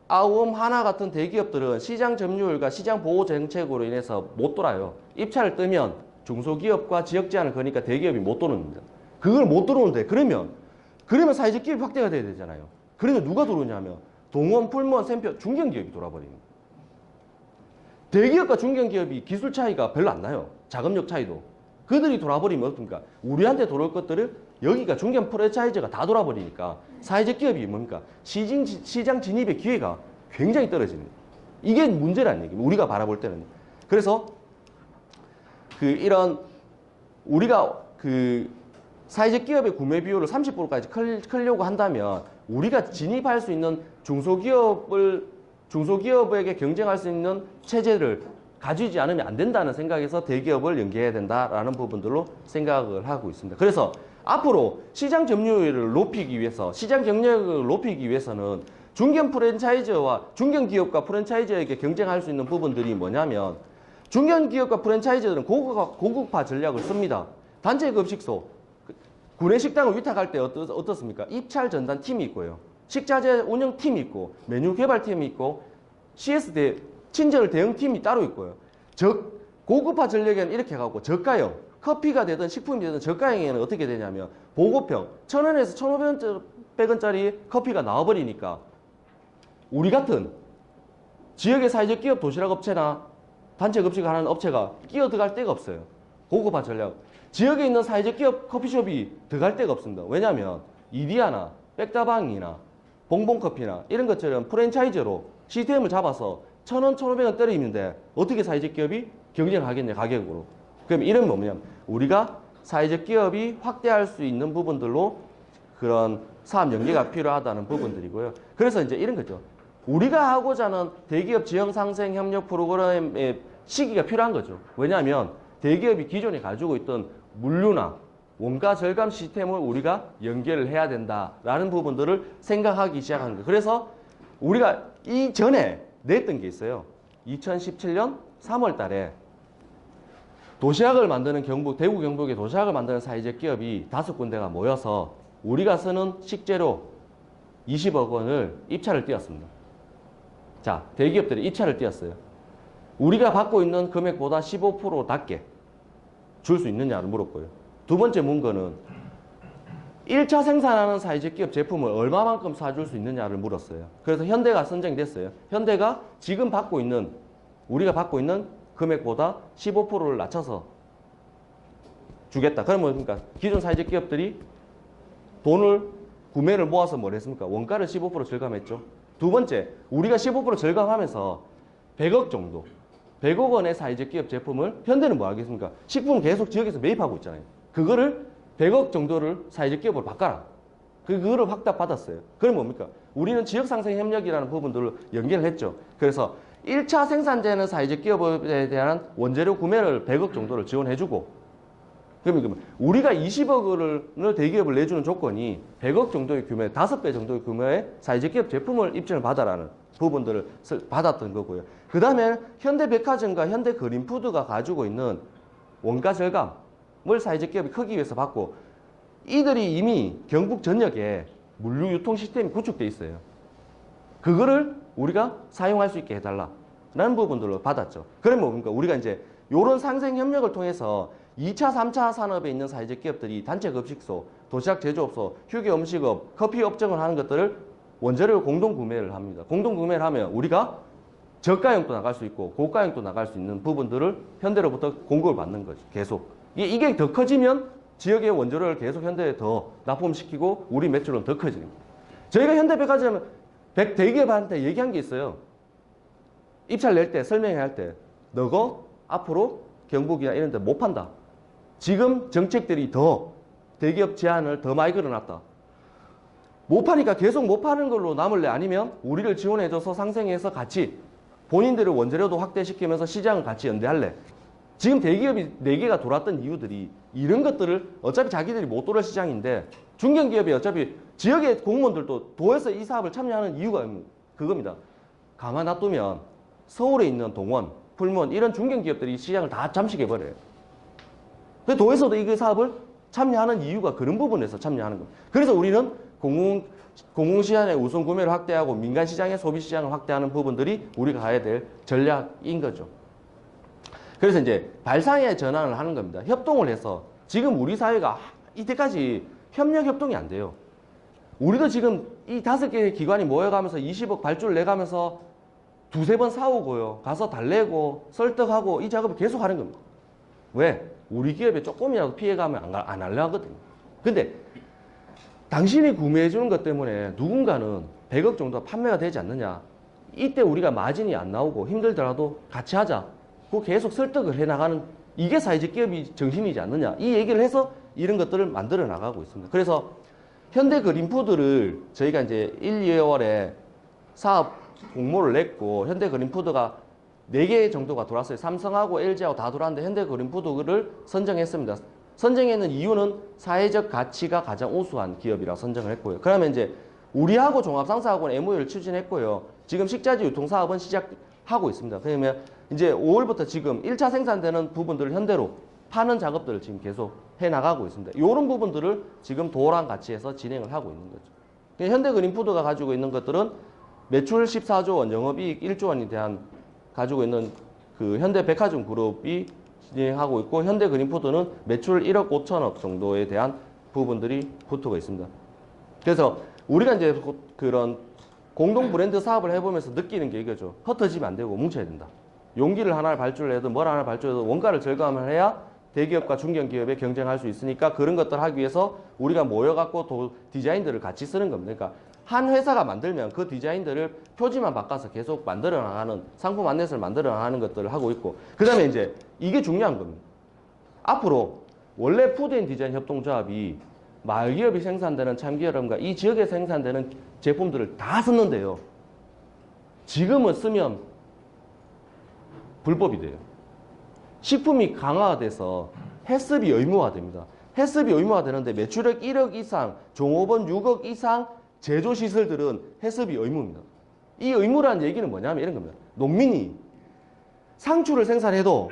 아우엄, 하나 같은 대기업들은 시장 점유율과 시장 보호 정책으로 인해서 못 돌아요. 입찰을 뜨면 중소기업과 지역 제한을 거니까 대기업이 못 도는데 그걸 못 들어오는데 그러면 사회적 기업이 확대가 돼야 되잖아요. 그러면 누가 들어오냐면 동원, 풀무원, 샘표, 중견기업이 돌아버립니다. 대기업과 중견기업이 기술 차이가 별로 안 나요. 자금력 차이도. 그들이 돌아버리면 어떻습니까? 우리한테 돌아올 것들을 여기가 중견 프랜차이즈가 다 돌아버리니까 사회적 기업이 뭡니까? 시장 진입의 기회가 굉장히 떨어지는 거예요. 이게 문제라는 얘기입니다. 우리가 바라볼 때는. 그래서 이런 우리가 사회적 기업의 구매 비율을 30%까지 크려고 한다면 우리가 진입할 수 있는 중소기업에게 경쟁할 수 있는 체제를 가지지 않으면 안 된다는 생각에서 대기업을 연계해야 된다라는 부분들로 생각을 하고 있습니다. 그래서 앞으로 시장 점유율을 높이기 위해서, 시장 경쟁력을 높이기 위해서는 중견 프랜차이즈와 중견 기업과 프랜차이즈에게 경쟁할 수 있는 부분들이 뭐냐면 중견 기업과 프랜차이즈들은 고급화 전략을 씁니다. 단체 급식소, 구내식당을 위탁할 때 어떻습니까? 입찰 전담 팀이 있고요. 식자재 운영 팀이 있고 메뉴 개발 팀이 있고 CS 친절 대응 팀이 따로 있고요. 고급화 전략에는 이렇게 가고 저가형, 커피가 되든 식품이 되든 저가형에는 어떻게 되냐면 보급형, 1,000원에서 1,500원짜리 커피가 나와버리니까 우리 같은 지역의 사회적 기업 도시락 업체나 단체 급식을 하는 업체가 끼어 들어갈 데가 없어요. 고급화 전략. 지역에 있는 사회적 기업 커피숍이 들어갈 데가 없습니다. 왜냐하면 이디야나 백다방이나 봉봉커피나 이런 것처럼 프랜차이즈로 시스템을 잡아서 1,000원, 1,500원 때리는데 어떻게 사회적 기업이 경쟁하겠냐, 가격으로. 그럼 이런 뭐냐면 우리가 사회적 기업이 확대할 수 있는 부분들로 그런 사업 연계가 필요하다는 부분들이고요. 그래서 이제 이런 거죠. 우리가 하고자 하는 대기업 지형 상생 협력 프로그램의 시기가 필요한 거죠. 왜냐하면 대기업이 기존에 가지고 있던 물류나 원가 절감 시스템을 우리가 연계를 해야 된다라는 부분들을 생각하기 시작한 거예요. 그래서 우리가 이전에 냈던 게 있어요. 2017년 3월 달에 도시락을 만드는 대구 경북에 도시락을 만드는 사회적 기업이 5군데가 모여서 우리가 쓰는 식재료 20억 원을 입찰을 띄웠습니다. 자, 대기업들이 입찰을 띄웠어요. 우리가 받고 있는 금액보다 15% 낮게 줄 수 있느냐를 물었고요. 두 번째 문건은 1차 생산하는 사회적 기업 제품을 얼마만큼 사줄 수 있느냐를 물었어요. 그래서 현대가 선정됐어요. 현대가 지금 우리가 받고 있는 금액보다 15%를 낮춰서 주겠다. 그러면 그러니까 기존 사회적 기업들이 구매를 모아서 뭘 했습니까? 원가를 15% 절감했죠. 두 번째, 우리가 15% 절감하면서 100억 정도, 100억 원의 사회적 기업 제품을 현대는 뭐 하겠습니까? 식품 계속 지역에서 매입하고 있잖아요. 그거를 100억 정도를 사회적 기업으로 바꿔라. 그거를 확답받았어요. 그럼 뭡니까? 우리는 지역상생 협력이라는 부분들을 연결을 했죠. 그래서 1차 생산되는 사회적 기업에 대한 원재료 구매를 100억 정도를 지원해주고, 그러면 우리가 20억을 대기업을 내주는 조건이 100억 정도의 규모의 5배 정도의 규모의 사회적 기업 제품을 입증을 받아라는 부분들을 받았던 거고요. 그 다음에 현대백화점과 현대그린푸드가 가지고 있는 원가 절감을 사회적 기업이 크기 위해서 받고, 이들이 이미 경북 전역에 물류 유통 시스템이 구축돼 있어요. 그거를 우리가 사용할 수 있게 해달라라는 부분들로 받았죠. 그러면 뭡니까? 우리가 이제 이런 상생 협력을 통해서 2차, 3차 산업에 있는 사회적 기업들이 단체 급식소, 도시락 제조업소, 휴게 음식업, 커피 업종을 하는 것들을 원재료를 공동 구매를 합니다. 공동 구매를 하면 우리가 저가형도 나갈 수 있고 고가형도 나갈 수 있는 부분들을 현대로부터 공급을 받는 거죠. 계속. 이게 더 커지면 지역의 원조를 계속 현대에 더 납품시키고 우리 매출은 더 커지는 거예요. 저희가 현대백화점 대기업한테 얘기한 게 있어요. 입찰 낼 때, 설명할 때 너거 앞으로 경북이나 이런 데 못 판다. 지금 정책들이 더 대기업 제한을 더 많이 걸어놨다. 못 파니까 계속 못 파는 걸로 남을래? 아니면 우리를 지원해줘서 상생해서 같이 본인들의 원재료도 확대시키면서 시장을 같이 연대할래? 지금 대기업이 4개가 돌았던 이유들이 이런 것들을 어차피 자기들이 못 돌을 시장인데 중견기업이 어차피 지역의 공무원들도 도에서 이 사업을 참여하는 이유가 그겁니다. 가만 놔두면 서울에 있는 동원, 풀무원 이런 중견기업들이 이 시장을 다 잠식해버려요. 근데 도에서도 이 사업을 참여하는 이유가 그런 부분에서 참여하는 겁니다. 그래서 우리는 공공시장의 우선 구매를 확대하고 민간시장의 소비시장을 확대하는 부분들이 우리가 가야 될 전략인 거죠. 그래서 이제 발상의 전환을 하는 겁니다. 협동을 해서 지금 우리 사회가 이때까지 협력협동이 안 돼요. 우리도 지금 이 5개의 기관이 모여가면서 20억 발주를 내가면서 2-3번 싸우고요. 가서 달래고 설득하고 이 작업을 계속 하는 겁니다. 왜? 우리 기업에 조금이라도 피해가면 안 하려 하거든요. 근데 당신이 구매해 주는 것 때문에 누군가는 100억 정도 판매가 되지 않느냐. 이때 우리가 마진이 안 나오고 힘들더라도 같이 하자. 그거 계속 설득을 해나가는 이게 사회적 기업이 정신이지 않느냐. 이 얘기를 해서 이런 것들을 만들어 나가고 있습니다. 그래서 현대그린푸드를 저희가 이제 1, 2월에 사업 공모를 냈고 현대그린푸드가 4개 정도가 돌았어요. 삼성하고 LG하고 다 돌았는데 현대그린푸드를 선정했습니다. 선정했는 이유는 사회적 가치가 가장 우수한 기업이라 선정을 했고요. 그러면 이제 우리하고 종합상사하고는 MOU를 추진했고요. 지금 식자재 유통사업은 시작하고 있습니다. 그러면 이제 5월부터 지금 1차 생산되는 부분들을 현대로 파는 작업들을 지금 계속 해나가고 있습니다. 이런 부분들을 지금 도랑 같이 해서 진행을 하고 있는 거죠. 현대그린푸드가 가지고 있는 것들은 매출 14조 원, 영업이익 1조 원에 대한 가지고 있는 그 현대백화점 그룹이 진행하고 있고 현대그린푸드는 매출 1억 5천억 정도에 대한 부분들이 붙고 있습니다. 그래서 우리가 이제 그런 공동 브랜드 사업을 해보면서 느끼는 게 이거죠. 흩어지면 안 되고 뭉쳐야 된다. 용기를 하나를 발주를 해도 뭘 하나 발주해도 원가를 절감을 해야 대기업과 중견기업에 경쟁할 수 있으니까 그런 것들 하기 위해서 우리가 모여갖고 디자인들을 같이 쓰는 겁니다. 그러니까 한 회사가 만들면 그 디자인들을 표지만 바꿔서 계속 만들어 나가는 상품 안내서를 만들어 나가는 것들을 하고 있고 그 다음에 이제 이게 중요한 겁니다. 앞으로 원래 푸드앤디자인 협동조합이 마을기업이 생산되는 참기름과 이 지역에 생산되는 제품들을 다 썼는데요. 지금은 쓰면 불법이 돼요. 식품이 강화돼서 해습이 의무화됩니다. 해습이 의무화되는데 매출액 1억 이상, 종업원 6억 이상 제조시설들은 해습이 의무입니다. 이 의무라는 얘기는 뭐냐면 이런 겁니다. 농민이 상추를 생산해도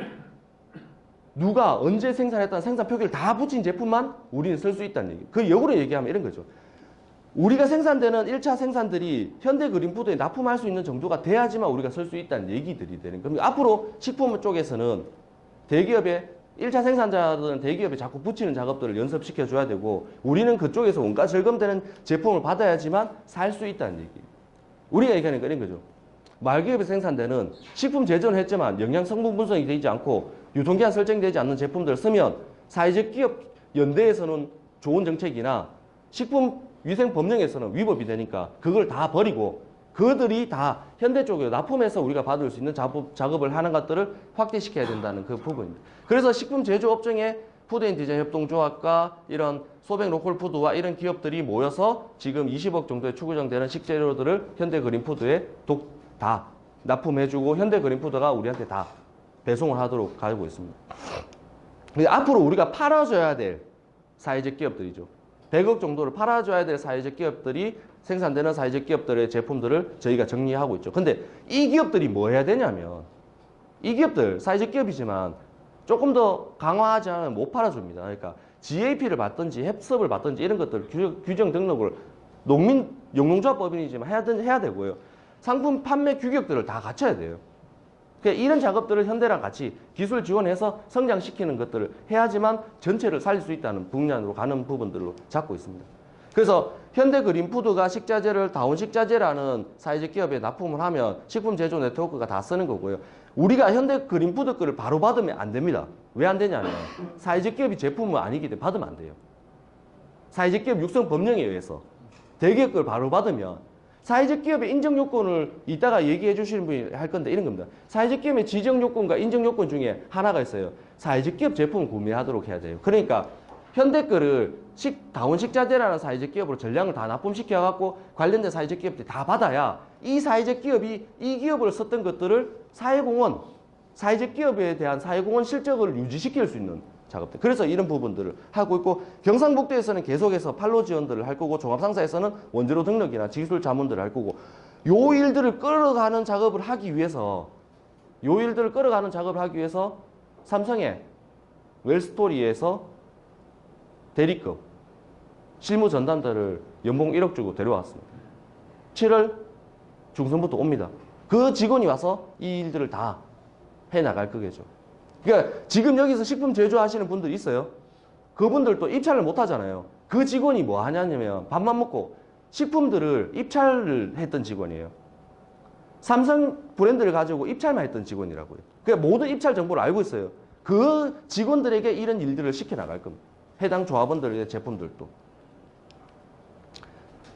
누가 언제 생산했다는 생산 표기를 다 붙인 제품만 우리는 쓸 수 있다는 얘기. 그 역으로 얘기하면 이런 거죠. 우리가 생산되는 1차 생산들이 현대그린푸드에 납품할 수 있는 정도가 돼야지만 우리가 쓸 수 있다는 얘기들이 되는 겁니다. 앞으로 식품 쪽에서는 대기업의 1차 생산자들은 대기업에 자꾸 붙이는 작업들을 연습시켜줘야 되고 우리는 그쪽에서 원가 절감되는 제품을 받아야지만 살 수 있다는 얘기. 우리가 얘기하는 건 이런 거죠. 마을기업에 생산되는 식품 제조는 했지만 영양 성분 분석이 되지 않고 유통기한 설정되지 않는 제품들을 쓰면 사회적 기업 연대에서는 좋은 정책이나 식품위생법령에서는 위법이 되니까 그걸 다 버리고 그들이 다 현대 쪽에 납품해서 우리가 받을 수 있는 작업을 하는 것들을 확대시켜야 된다는 그 부분입니다. 그래서 식품 제조업종의 푸드앤디자인 협동조합과 이런 소백 로컬푸드와 이런 기업들이 모여서 지금 20억 정도의 추구정되는 식재료들을 현대그린푸드에 다 납품해주고 현대그린푸드가 우리한테 다 배송을 하도록 가지고 있습니다. 앞으로 우리가 팔아줘야 될 사회적 기업들이죠. 100억 정도를 팔아줘야 될 사회적 기업들이 생산되는 사회적 기업들의 제품들을 저희가 정리하고 있죠. 근데 이 기업들이 뭐 해야 되냐면 이 기업들 사회적 기업이지만 조금 더 강화하지 않으면 못 팔아줍니다. 그러니까 GAP를 받든지 햅습을 받든지 이런 것들 규정 등록을 농민 영농조합법인이지만 해야 되고요. 상품 판매 규격들을 다 갖춰야 돼요. 그러니까 이런 작업들을 현대랑 같이 기술 지원해서 성장시키는 것들을 해야지만 전체를 살릴 수 있다는 분야로 가는 부분들로 잡고 있습니다. 그래서 현대그린푸드가 식자재를 다운식자재라는 사회적 기업에 납품을 하면 식품 제조 네트워크가 다 쓰는 거고요. 우리가 현대그린푸드 거를 바로 받으면 안 됩니다. 왜 안 되냐면 사회적 기업이 제품은 아니기 때문에 받으면 안 돼요. 사회적 기업 육성 법령에 의해서 대기업 걸 바로 받으면 사회적 기업의 인정 요건을 이따가 얘기해 주시는 분이 할 건데 이런 겁니다. 사회적 기업의 지정 요건과 인정 요건 중에 하나가 있어요. 사회적 기업 제품을 구매하도록 해야 돼요. 그러니까 현대 거를 다운 식자재라는 사회적 기업으로 전량을 다 납품시켜 갖고 관련된 사회적 기업들이 다 받아야 이 사회적 기업이 이 기업을 썼던 것들을 사회공헌, 사회적 기업에 대한 사회공헌 실적을 유지시킬 수 있는 작업들. 그래서 이런 부분들을 하고 있고 경상북도에서는 계속해서 판로 지원들을 할 거고 종합상사에서는 원재료 등록이나 기술 자문들을 할 거고 요 일들을 끌어가는 작업을 하기 위해서 삼성의 웰스토리에서 대리급 실무 전담들을 연봉 1억 주고 데려왔습니다. 7월 중순부터 옵니다. 그 직원이 와서 이 일들을 다 해나갈 거겠죠. 그러니까 지금 여기서 식품 제조하시는 분들이 있어요. 그분들도 입찰을 못 하잖아요. 그 직원이 뭐 하냐면 밥만 먹고 식품들을 입찰을 했던 직원이에요. 삼성 브랜드를 가지고 입찰만 했던 직원이라고요. 그러니까 모든 입찰 정보를 알고 있어요. 그 직원들에게 이런 일들을 시켜나갈 겁니다. 해당 조합원들의 제품들도.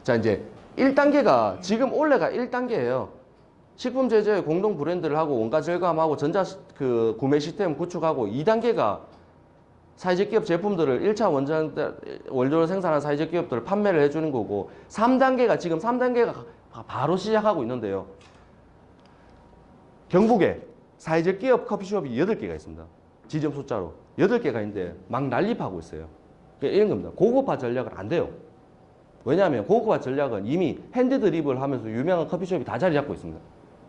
자, 이제 1단계가 지금 올해가 1단계예요. 식품 제조의 공동 브랜드를 하고 원가 절감하고 전자 구매 시스템 구축하고 2단계가 사회적 기업 제품들을 1차 원재료 생산한 사회적 기업들을 판매를 해주는 거고 3단계가 지금 3단계가 바로 시작하고 있는데요. 경북에 사회적 기업 커피숍이 8개가 있습니다. 지점 숫자로 8개가 있는데 막 난립하고 있어요. 그러니까 이런 겁니다. 고급화 전략은 안 돼요. 왜냐하면 고급화 전략은 이미 핸드드립을 하면서 유명한 커피숍이 다 자리 잡고 있습니다.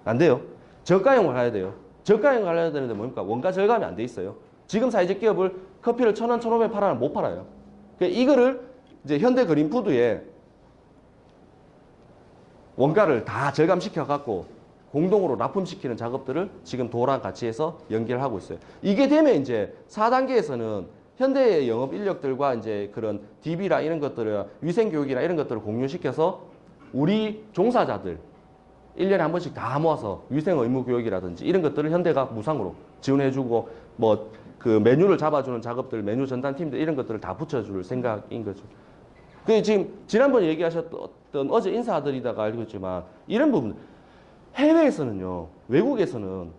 안 돼요. 저가형을 해야 돼요. 저가형을 하려야 되는데 뭡니까? 원가 절감이 안 돼 있어요. 지금 사회적 기업을 커피를 1,000원, 1,500원 팔아는 못 팔아요. 그러니까 이거를 이제 현대그린푸드에 원가를 다 절감시켜 갖고 공동으로 납품시키는 작업들을 지금 도랑 같이 해서 연계를 하고 있어요. 이게 되면 이제 4단계에서는 현대의 영업 인력들과 이제 그런 DB나 이런 것들을 위생교육이나 이런 것들을 공유시켜서 우리 종사자들 1년에 한 번씩 다 모아서 위생 의무 교육이라든지 이런 것들을 현대가 무상으로 지원해주고 뭐 그 메뉴를 잡아주는 작업들, 메뉴 전담 팀들 이런 것들을 다 붙여줄 생각인 거죠. 그 지금 지난번에 얘기하셨던 어제 인사드리다가 알고 있지만 이런 부분 해외에서는요, 외국에서는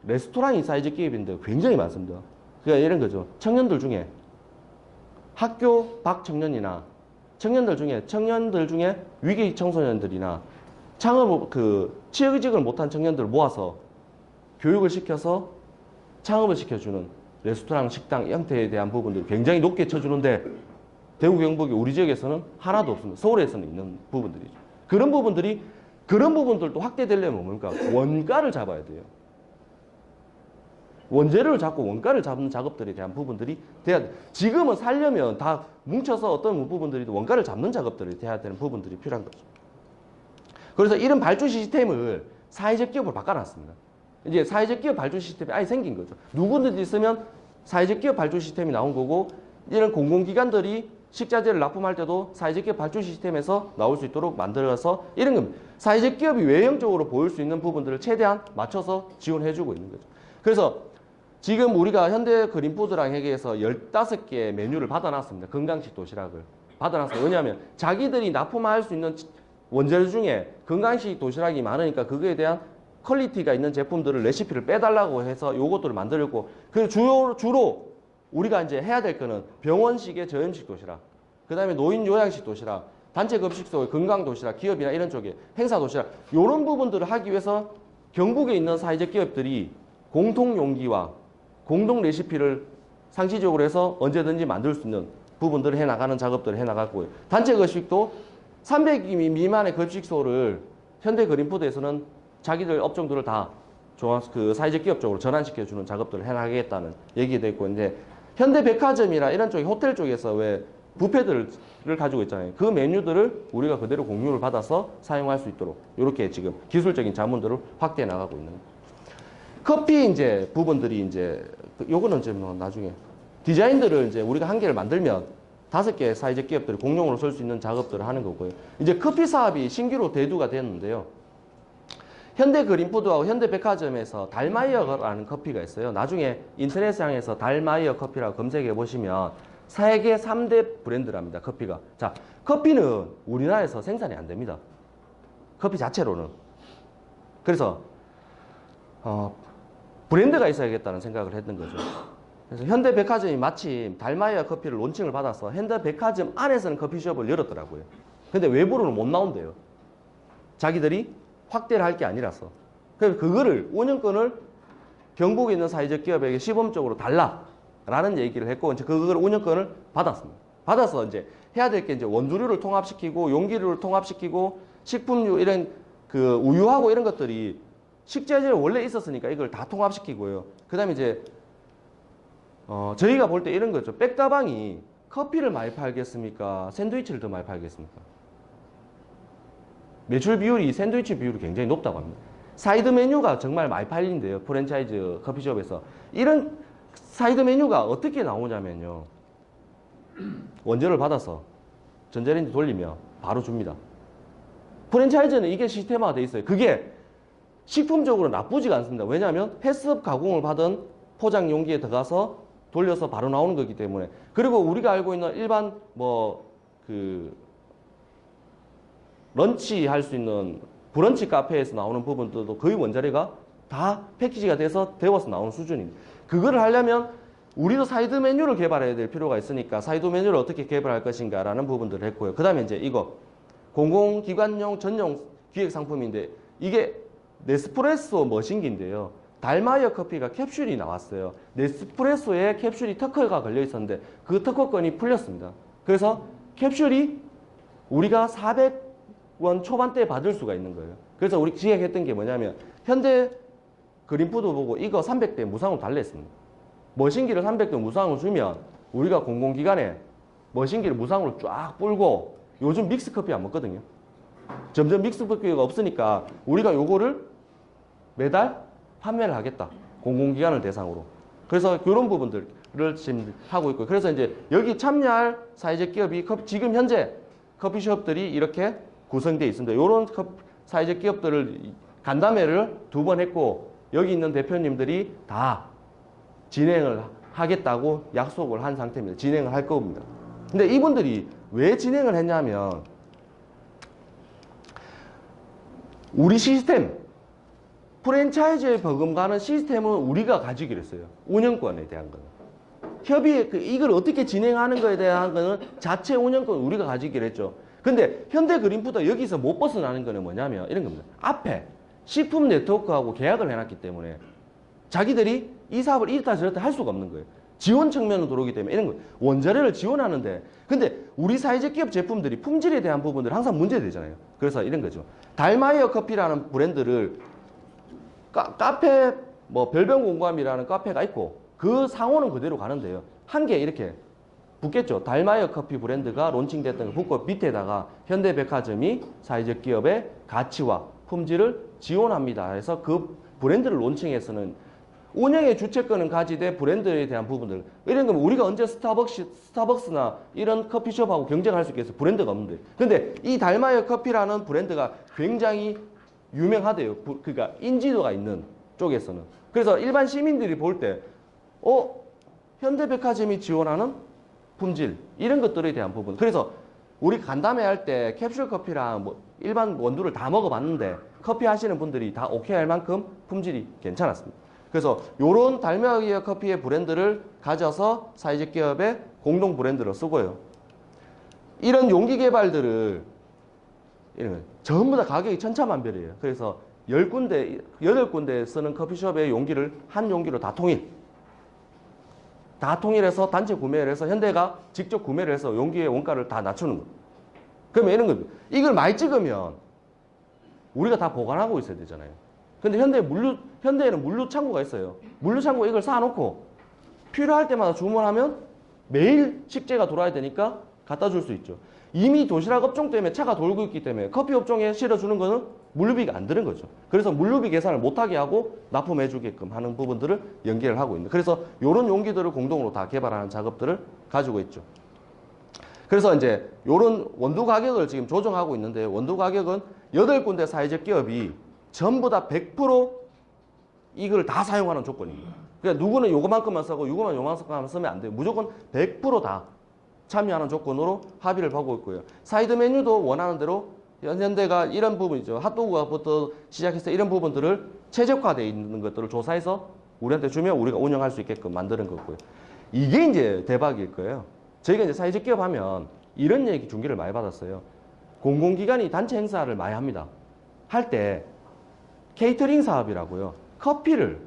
레스토랑이 사회적 기업인데 굉장히 많습니다. 그러니까 이런 거죠. 청년들 중에 학교 밖 청년이나 청년들 중에 위기 청소년들이나 취직을 못한 청년들을 모아서 교육을 시켜서 창업을 시켜주는 레스토랑, 식당 형태에 대한 부분들을 굉장히 높게 쳐주는데 대구, 경북이 우리 지역에서는 하나도 없습니다. 서울에서는 있는 부분들이죠. 그런 부분들도 확대되려면 뭡니까? 원가를 잡아야 돼요. 원재료를 잡고 원가를 잡는 작업들에 대한 부분들이 돼야 돼요. 지금은 살려면 다 뭉쳐서 어떤 부분들이 원가를 잡는 작업들이 돼야 되는 부분들이 필요한 거죠. 그래서 이런 발주 시스템을 사회적 기업으로 바꿔놨습니다. 이제 사회적 기업 발주 시스템이 아예 생긴 거죠. 누구든지 쓰면 사회적 기업 발주 시스템이 나온 거고 이런 공공기관들이 식자재를 납품할 때도 사회적 기업 발주 시스템에서 나올 수 있도록 만들어서 이런 겁니다. 사회적 기업이 외형적으로 보일 수 있는 부분들을 최대한 맞춰서 지원해주고 있는 거죠. 그래서 지금 우리가 현대그린푸드랑 회계에서 15개의 메뉴를 받아놨습니다. 건강식 도시락을 받아놨어요. 왜냐하면 자기들이 납품할 수 있는 원재료 중에 건강식 도시락이 많으니까 그거에 대한 퀄리티가 있는 제품들을 레시피를 빼달라고 해서 요것들을 만들었고, 그리고 주로 우리가 이제 해야 될 거는 병원식의 저염식 도시락, 그 다음에 노인 요양식 도시락, 단체 급식소의 건강 도시락, 기업이나 이런 쪽에 행사 도시락, 이런 부분들을 하기 위해서 경북에 있는 사회적 기업들이 공통 용기와 공동 레시피를 상시적으로 해서 언제든지 만들 수 있는 부분들을 해나가는 작업들을 해나갔고요. 단체 급식도 300인 미만의 급식소를 현대그린푸드에서는 자기들 업종들을 다 사회적 기업 쪽으로 전환시켜주는 작업들을 해나가겠다는 얘기가 있고, 이제 현대백화점이나 이런 쪽에 호텔 쪽에서 왜 뷔페들을 가지고 있잖아요. 그 메뉴들을 우리가 그대로 공유를 받아서 사용할 수 있도록 이렇게 지금 기술적인 자문들을 확대해 나가고 있는 거예요. 커피 이제 부분들이 이제 요거는 이제 뭐 나중에 디자인들을 이제 우리가 한 개를 만들면 5개 사회적 기업들이 공용으로 쓸 수 있는 작업들을 하는 거고요. 이제 커피 사업이 신규로 대두가 됐는데요. 현대그린푸드하고 현대백화점에서 달마이어라는 커피가 있어요. 나중에 인터넷상에서 달마이어 커피라고 검색해 보시면 세계 3대 브랜드랍니다. 커피가. 자, 커피는 우리나라에서 생산이 안 됩니다. 커피 자체로는. 그래서 브랜드가 있어야겠다는 생각을 했던 거죠. 그래서 현대백화점이 마침 달마이어 커피를 론칭을 받아서 현대백화점 안에서는 커피숍을 열었더라고요. 근데 외부로는 못 나온대요. 자기들이 확대를 할 게 아니라서. 그래서 그거를 운영권을 경북에 있는 사회적 기업에게 시범적으로 달라라는 얘기를 했고 이제 그걸 운영권을 받았습니다. 받아서 이제 해야 될 게 이제 원두류를 통합시키고 용기류를 통합시키고 식품류 이런 그 우유하고 이런 것들이 식재료에 원래 있었으니까 이걸 다 통합시키고요. 그다음에 이제 저희가 볼 때 이런 거죠. 백다방이 커피를 많이 팔겠습니까? 샌드위치를 더 많이 팔겠습니까? 매출 비율이 샌드위치 비율이 굉장히 높다고 합니다. 사이드 메뉴가 정말 많이 팔린대요. 프랜차이즈 커피숍에서. 이런 사이드 메뉴가 어떻게 나오냐면요. 원재료를 받아서 전자레인지 돌리면 바로 줍니다. 프랜차이즈는 이게 시스템화가 돼 있어요. 그게 식품적으로 나쁘지가 않습니다. 왜냐하면 패스업 가공을 받은 포장 용기에 들어가서 돌려서 바로 나오는 거기 때문에. 그리고 우리가 알고 있는 일반 런치 할 수 있는 브런치 카페에서 나오는 부분들도 거의 원자재가 다 패키지가 돼서 데워서 나오는 수준입니다. 그거를 하려면 우리도 사이드 메뉴를 개발해야 될 필요가 있으니까 사이드 메뉴를 어떻게 개발할 것인가 라는 부분들을 했고요. 그 다음에 이제 이거 공공기관용 전용 기획 상품인데 이게 네스프레소 머신기인데요. 달마이어 커피가 캡슐이 나왔어요. 네스프레소에 캡슐이 특허가 걸려 있었는데 그 특허권이 풀렸습니다. 그래서 캡슐이 우리가 400원 초반대에 받을 수가 있는 거예요. 그래서 우리 기획했던 게 뭐냐면 현대 그린푸드 보고 이거 300대 무상으로 달랬습니다. 머신기를 300대 무상으로 주면 우리가 공공기관에 머신기를 무상으로 쫙 뿌고 요즘 믹스커피 안 먹거든요. 점점 믹스커피가 없으니까 우리가 요거를 매달 판매를 하겠다. 공공기관을 대상으로. 그래서 그런 부분들을 지금 하고 있고 그래서 이제 여기 참여할 사회적 기업이 지금 현재 커피숍들이 이렇게 구성되어 있습니다. 이런 사회적 기업들을 간담회를 2번 했고 여기 있는 대표님들이 다 진행을 하겠다고 약속을 한 상태입니다. 진행을 할 겁니다. 근데 이분들이 왜 진행을 했냐면 우리 시스템 프랜차이즈에 버금가는 시스템은 우리가 가지기로 했어요. 운영권에 대한 거는. 협의, 이걸 어떻게 진행하는 거에 대한 거는 자체 운영권 우리가 가지기로 했죠. 근데 현대그린푸드 여기서 못 벗어나는 거는 뭐냐면 이런 겁니다. 앞에 식품 네트워크하고 계약을 해놨기 때문에 자기들이 이 사업을 이렇다 저렇다 할 수가 없는 거예요. 지원 측면으로 들어오기 때문에 이런 거 원자재를 지원하는데 근데 우리 사회적 기업 제품들이 품질에 대한 부분들이 항상 문제되잖아요. 그래서 이런 거죠. 달마이어 커피라는 브랜드를 카페 별변공감이라는 카페가 있고 그 상호는 그대로 가는데요. 한 개 이렇게 붙겠죠. 달마이어 커피 브랜드가 론칭됐던 거 붙고 밑에다가 현대백화점이 사회적 기업의 가치와 품질을 지원합니다. 해서 그 브랜드를 론칭해서는 운영의 주체권은 가지되 브랜드에 대한 부분들 이런 거면 우리가 언제 스타벅스나 이런 커피숍하고 경쟁할 수 있겠어요? 브랜드가 없는데. 근데 이 달마이어 커피라는 브랜드가 굉장히 유명하대요. 그러니까 인지도가 있는 쪽에서는. 그래서 일반 시민들이 볼 때 현대백화점이 지원하는 품질 이런 것들에 대한 부분. 그래서 우리 간담회 할 때 캡슐 커피랑 일반 원두를 다 먹어봤는데 커피 하시는 분들이 다 오케이 할 만큼 품질이 괜찮았습니다. 그래서 이런 달마이어 커피의 브랜드를 가져서 사회적 기업의 공동 브랜드로 쓰고요. 이런 용기 개발들을 전부 다 가격이 천차만별이에요. 그래서 10군데, 8군데 쓰는 커피숍의 용기를 한 용기로 다 통일해서 단체 구매를 해서 현대가 직접 구매를 해서 용기의 원가를 다 낮추는 거예요. 그러면 이런 겁니다. 이걸 많이 찍으면 우리가 다 보관하고 있어야 되잖아요. 근데 현대에는 물류 창고가 있어요. 물류 창고에 이걸 쌓아놓고 필요할 때마다 주문하면 매일 식재가 돌아야 되니까 갖다 줄 수 있죠. 이미 도시락 업종 때문에 차가 돌고 있기 때문에 커피 업종에 실어주는 거는 물류비가 안 드는 거죠. 그래서 물류비 계산을 못하게 하고 납품해 주게끔 하는 부분들을 연계를 하고 있는. 그래서 이런 용기들을 공동으로 다 개발하는 작업들을 가지고 있죠. 그래서 이제 요런 원두 가격을 지금 조정하고 있는데 원두 가격은 8군데 사회적 기업이 전부 다 100% 이걸 다 사용하는 조건입니다. 그러니까 누구는 요거만큼만 쓰고 요거만큼만 쓰면 안 돼요. 무조건 100% 다 참여하는 조건으로 합의를 하고 있고요. 사이드 메뉴도 원하는 대로 현대가 이런 부분이죠. 핫도그부터 시작해서 이런 부분들을 최적화되어 있는 것들을 조사해서 우리한테 주면 우리가 운영할 수 있게끔 만드는 거고요. 이게 이제 대박일 거예요. 저희가 이제 사회적 기업 하면 이런 얘기 중계를 많이 받았어요. 공공기관이 단체 행사를 많이 합니다. 할 때 케이터링 사업이라고요. 커피를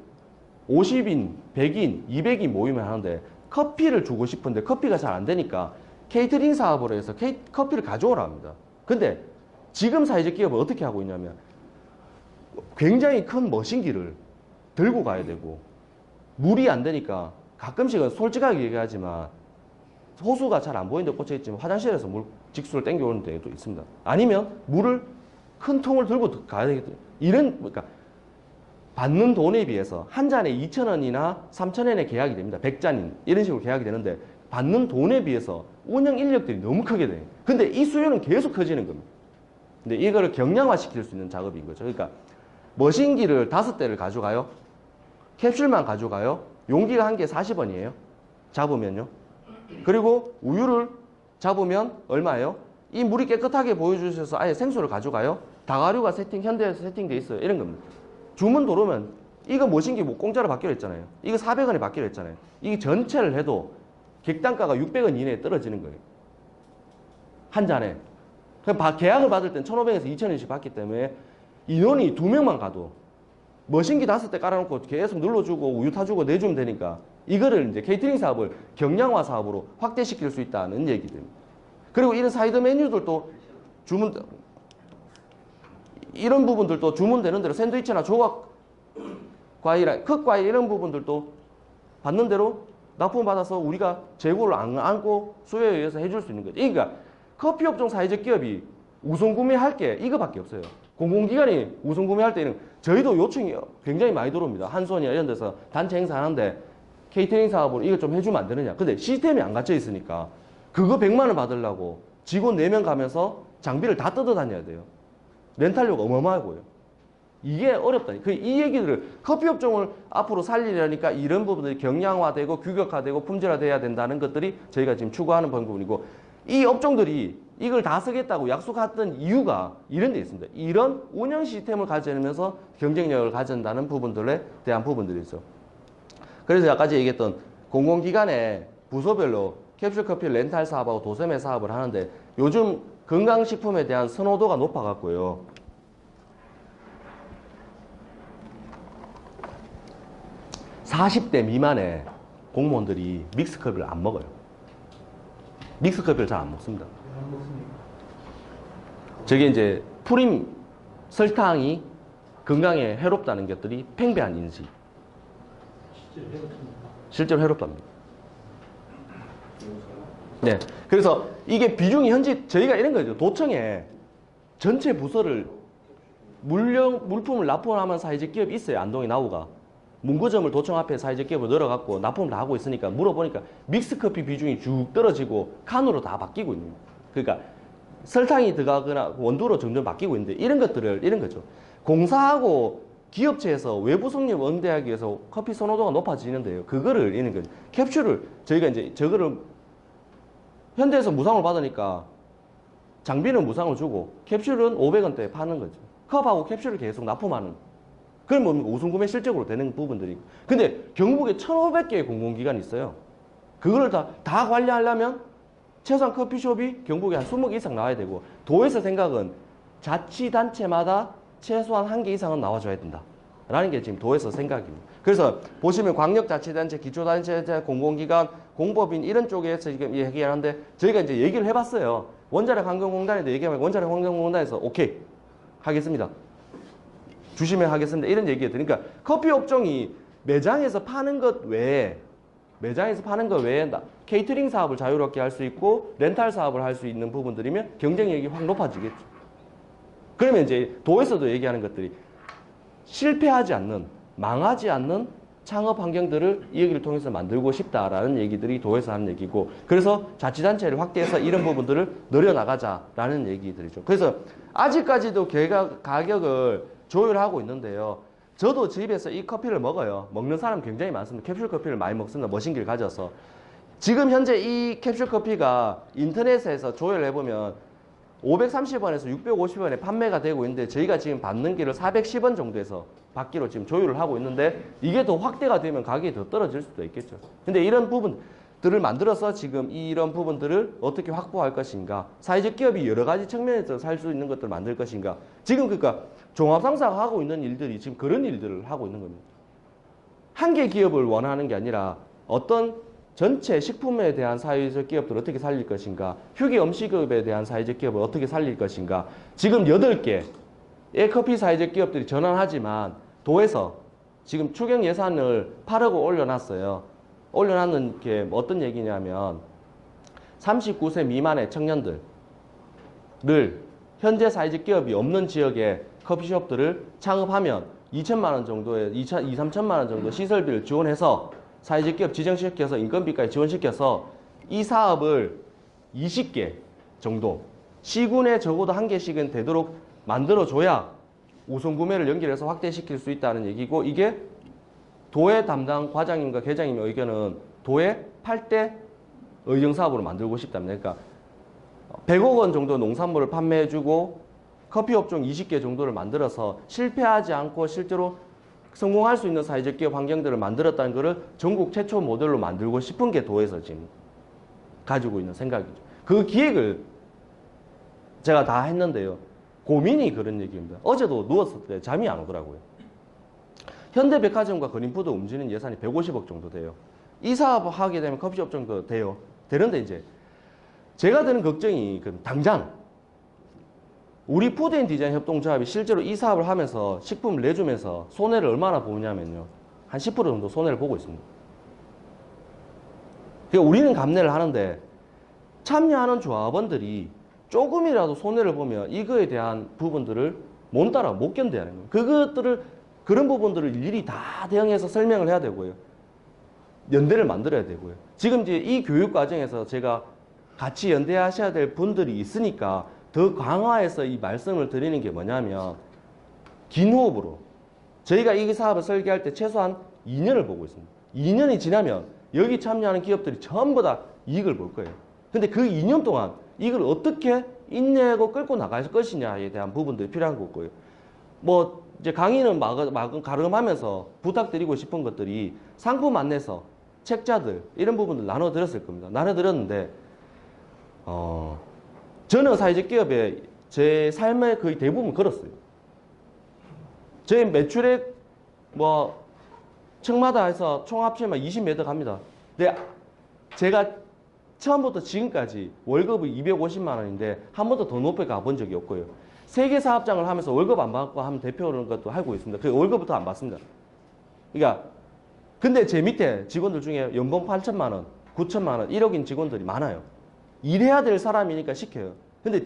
50인, 100인, 200인 모이면 하는데 커피를 주고 싶은데 커피가 잘 안 되니까 케이터링 사업으로 해서 커피를 가져오라 합니다. 근데 지금 사회적 기업은 어떻게 하고 있냐면 굉장히 큰 머신기를 들고 가야 되고 물이 안 되니까 가끔씩은 솔직하게 얘기하지만 호수가 잘 안 보이는데 꽂혀있지만 화장실에서 물 직수를 땡겨오는 데도 있습니다. 아니면 물을 큰 통을 들고 가야 되겠다. 그러니까 받는 돈에 비해서 한 잔에 2,000원이나 3,000원에 계약이 됩니다. 100잔인 이런 식으로 계약이 되는데 받는 돈에 비해서 운영 인력들이 너무 크게 돼요. 근데 이 수요는 계속 커지는 겁니다. 근데 이거를 경량화시킬 수 있는 작업인 거죠. 그러니까 머신기를 5대를 가져가요. 캡슐만 가져가요. 용기가 한 개 40원이에요. 잡으면요. 그리고 우유를 잡으면 얼마예요? 이 물이 깨끗하게 보여주셔서 아예 생수를 가져가요. 다가류가 현대에서 세팅되어 있어요. 이런 겁니다. 주문 들어오면 이거 머신기 뭐 공짜로 받기로 했잖아요. 이거 400원에 받기로 했잖아요. 이게 전체를 해도 객단가가 600원 이내에 떨어지는 거예요. 한 잔에. 그럼 계약을 받을 땐 1,500에서 2,000원씩 받기 때문에 인원이 2명만 가도 머신기 5대 깔아놓고 계속 눌러주고 우유 타주고 내주면 되니까 이거를 이제 케이터링 사업을 경량화 사업으로 확대시킬 수 있다는 얘기입니다. 그리고 이런 사이드 메뉴들도 이런 부분들도 주문되는 대로 샌드위치나 조각 과일, 흑과일 이런 부분들도 받는 대로 납품 받아서 우리가 재고를 안 안고 수요에 의해서 해줄 수 있는 거죠. 그러니까 커피업종 사회적 기업이 우선 구매할 게 이거밖에 없어요. 공공기관이 우선 구매할 때는 저희도 요청이 굉장히 많이 들어옵니다. 한손이나 이런 데서 단체 행사하는데 케이터링 사업으로 이거 좀 해주면 안 되느냐. 근데 시스템이 안 갖춰 있으니까 그거 100만 원 받으려고 직원 4명 가면서 장비를 다 뜯어 다녀야 돼요. 렌탈료가 어마어마하고요. 이게 어렵다. 이 얘기들을 커피업종을 앞으로 살리려니까 이런 부분들이 경량화되고 규격화되고 품질화돼야 된다는 것들이 저희가 지금 추구하는 부분이고 이 업종들이 이걸 다 쓰겠다고 약속했던 이유가 이런 데 있습니다. 이런 운영 시스템을 가져내면서 경쟁력을 가진다는 부분들에 대한 부분들이 있죠. 그래서 아까 얘기했던 공공기관의 부서별로 캡슐커피 렌탈 사업하고 도소매 사업을 하는데 요즘 건강식품에 대한 선호도가 높아갖고요. (40대) 미만의 공무원들이 믹스커피를 안 먹어요. 믹스커피를 잘 안 먹습니다. 저게 이제 프림 설탕이 건강에 해롭다는 것들이 팽배한 인식. 실제로 해롭답니다. 네. 그래서 이게 비중이 현재 저희가 이런 거죠. 도청에 전체 부서를 물품을 납품하면 사회적 기업이 있어요. 안동에 나우가. 문구점을 도청 앞에 사회적 기업을 늘어갖고 납품을 다 하고 있으니까 물어보니까 믹스커피 비중이 쭉 떨어지고 칸으로 다 바뀌고 있는 거예요. 그러니까 설탕이 들어가거나 원두로 점점 바뀌고 있는데 이런 것들을 이런 거죠. 공사하고 기업체에서 외부 성립 응대하기 위해서 커피 선호도가 높아지는데요. 그거를 이런 거죠. 캡슐을 저희가 이제 저거를 현대에서 무상을 받으니까 장비는 무상을 주고 캡슐은 500원대에 파는 거죠. 컵하고 캡슐을 계속 납품하는. 그건 뭡니까? 우선구매 실적으로 되는 부분들이. 근데 경북에 1,500개의 공공기관이 있어요. 그걸 다 관리하려면 최소한 커피숍이 경북에 한 20개 이상 나와야 되고 도에서 생각은 자치단체마다 최소한 1개 이상은 나와줘야 된다. 라는 게 지금 도에서 생각입니다. 그래서 보시면 광역자치단체, 기초단체, 공공기관, 공법인 이런 쪽에서 지금 얘기하는데 저희가 이제 얘기를 해봤어요. 원자력 환경공단에도 얘기하면 원자력 환경공단에서 오케이 하겠습니다. 주시면 하겠습니다. 이런 얘기가 드니까 커피 업종이 매장에서 파는 것 외에 케이터링 사업을 자유롭게 할 수 있고 렌탈 사업을 할 수 있는 부분들이면 경쟁력이 확 높아지겠죠. 그러면 이제 도에서도 얘기하는 것들이 실패하지 않는, 망하지 않는 창업 환경들을 이 얘기를 통해서 만들고 싶다라는 얘기들이 도에서 하는 얘기고, 그래서 자치단체를 확대해서 이런 부분들을 늘려나가자라는 얘기들이죠. 그래서 아직까지도 가격을 조율하고 있는데요. 저도 집에서 이 커피를 먹어요. 먹는 사람 굉장히 많습니다. 캡슐 커피를 많이 먹습니다. 머신기를 가져서. 지금 현재 이 캡슐 커피가 인터넷에서 조율해보면 530원에서 650원에 판매가 되고 있는데, 저희가 지금 받는 길을 410원 정도에서 받기로 지금 조율을 하고 있는데, 이게 더 확대가 되면 가격이 더 떨어질 수도 있겠죠. 근데 이런 부분들을 만들어서 지금 이런 부분들을 어떻게 확보할 것인가, 사회적 기업이 여러 가지 측면에서 살 수 있는 것들을 만들 것인가, 지금 그러니까 종합상사가 하고 있는 일들이 지금 그런 일들을 하고 있는 겁니다. 한 개 기업을 원하는 게 아니라 어떤 전체 식품에 대한 사회적 기업들을 어떻게 살릴 것인가, 휴게 음식업에 대한 사회적 기업을 어떻게 살릴 것인가. 지금 8개의 커피 사회적 기업들이 전환하지만 도에서 지금 추경 예산을 8억을 올려놨어요. 올려놨는 게 어떤 얘기냐면 39세 미만의 청년들을 현재 사회적 기업이 없는 지역의 커피숍들을 창업하면 2천만 원 정도의 3천만 원 정도 시설비를 지원해서 사회적 기업 지정시켜서 인건비까지 지원시켜서 이 사업을 20개 정도, 시군에 적어도 1개씩은 되도록 만들어줘야 우선 구매를 연결해서 확대시킬 수 있다는 얘기고, 이게 도의 담당 과장님과 계장님의 의견은 도의 8대 의정사업으로 만들고 싶답니다. 그러니까 100억 원 정도 농산물을 판매해주고 커피업종 20개 정도를 만들어서 실패하지 않고 실제로 성공할 수 있는 사회적 기업 환경들을 만들었다는 것을 전국 최초 모델로 만들고 싶은 게 도에서 지금 가지고 있는 생각이죠. 그 기획을 제가 다 했는데요. 고민이 그런 얘기입니다. 어제도 누웠을 때 잠이 안 오더라고요. 현대백화점과 그린푸드 움직이는 예산이 150억 정도 돼요. 이 사업을 하게 되면 커피업종도 돼요. 되는데 이제 제가 드는 걱정이 당장 우리 푸드앤디자인 협동조합이 실제로 이 사업을 하면서 식품을 내주면서 손해를 얼마나 보냐면요. 한 10% 정도 손해를 보고 있습니다. 그러니까 우리는 감내를 하는데 참여하는 조합원들이 조금이라도 손해를 보면 이거에 대한 부분들을 못 견뎌야 하는 거예요. 그런 부분들을 일일이 다 대응해서 설명을 해야 되고요. 연대를 만들어야 되고요. 지금 이제 이 교육 과정에서 제가 같이 연대하셔야 될 분들이 있으니까 더 강화해서 이 말씀을 드리는 게 뭐냐면, 긴 호흡으로 저희가 이 사업을 설계할 때 최소한 2년을 보고 있습니다. 2년이 지나면 여기 참여하는 기업들이 전부 다 이익을 볼 거예요. 근데 그 2년 동안 이걸 어떻게 인내하고 끌고 나갈 것이냐에 대한 부분들이 필요한 거고요. 뭐 이제 강의는 가름하면서 부탁드리고 싶은 것들이 상품 안내서, 책자들 이런 부분들 나눠드렸을 겁니다. 나눠드렸는데 저는 사회적 기업에 제 삶의 거의 대부분 걸었어요. 제 매출액 층마다 해서 총 합치면 20m 갑니다. 근데 제가 처음부터 지금까지 월급이 250만 원인데 한 번도 더 높게 가본 적이 없고요. 세계 사업장을 하면서 월급 안 받고 하면 대표라는 것도 하고 있습니다. 그 월급부터 안 받습니다. 그러니까 근데 제 밑에 직원들 중에 연봉 8천만 원, 9천만 원, 1억인 직원들이 많아요. 일해야 될 사람이니까 시켜요. 근데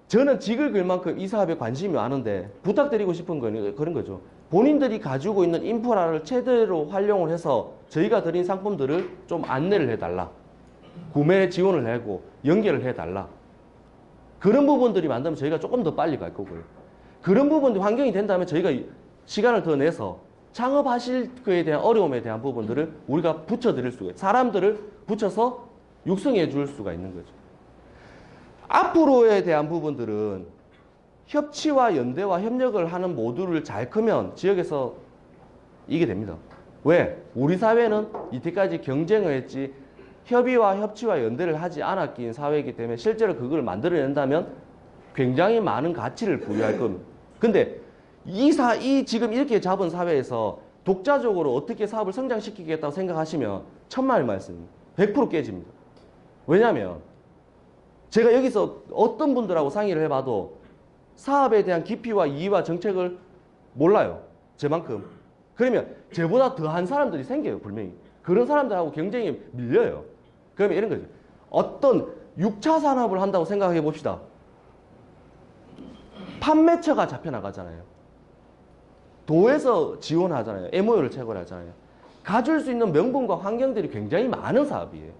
저는 직을 걸 만큼 이 사업에 관심이 많은데 부탁드리고 싶은 건 그런 거죠. 본인들이 가지고 있는 인프라를 최대로 활용을 해서 저희가 드린 상품들을 좀 안내를 해달라. 구매 지원을 하고 연결을 해달라. 그런 부분들이 만들면 저희가 조금 더 빨리 갈 거고요. 그런 부분들이 환경이 된다면 저희가 시간을 더 내서 창업하실 거에 대한 어려움에 대한 부분들을 우리가 붙여드릴 수가 있어요. 사람들을 붙여서 육성해 줄 수가 있는 거죠. 앞으로에 대한 부분들은 협치와 연대와 협력을 하는 모두를 잘 크면 지역에서 이게 됩니다. 왜? 우리 사회는 이때까지 경쟁을 했지 협의와 협치와 연대를 하지 않았긴 사회이기 때문에 실제로 그걸 만들어낸다면 굉장히 많은 가치를 부여할 겁니다. 근데 이 지금 이렇게 잡은 사회에서 독자적으로 어떻게 사업을 성장시키겠다고 생각하시면 천만의 말씀입니다. 100% 깨집니다. 왜냐하면 제가 여기서 어떤 분들하고 상의를 해봐도 사업에 대한 깊이와 이해와 정책을 몰라요. 제만큼. 그러면 저보다 더한 사람들이 생겨요. 분명히. 그런 사람들하고 경쟁이 밀려요. 그러면 이런 거죠. 어떤 6차 산업을 한다고 생각해 봅시다. 판매처가 잡혀나가잖아요. 도에서 지원하잖아요. MOU를 체결하잖아요. 가질 수 있는 명분과 환경들이 굉장히 많은 사업이에요.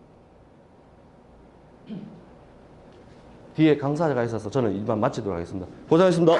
뒤에 강사가 있어서 저는 이만 마치도록 하겠습니다. 고생하셨습니다.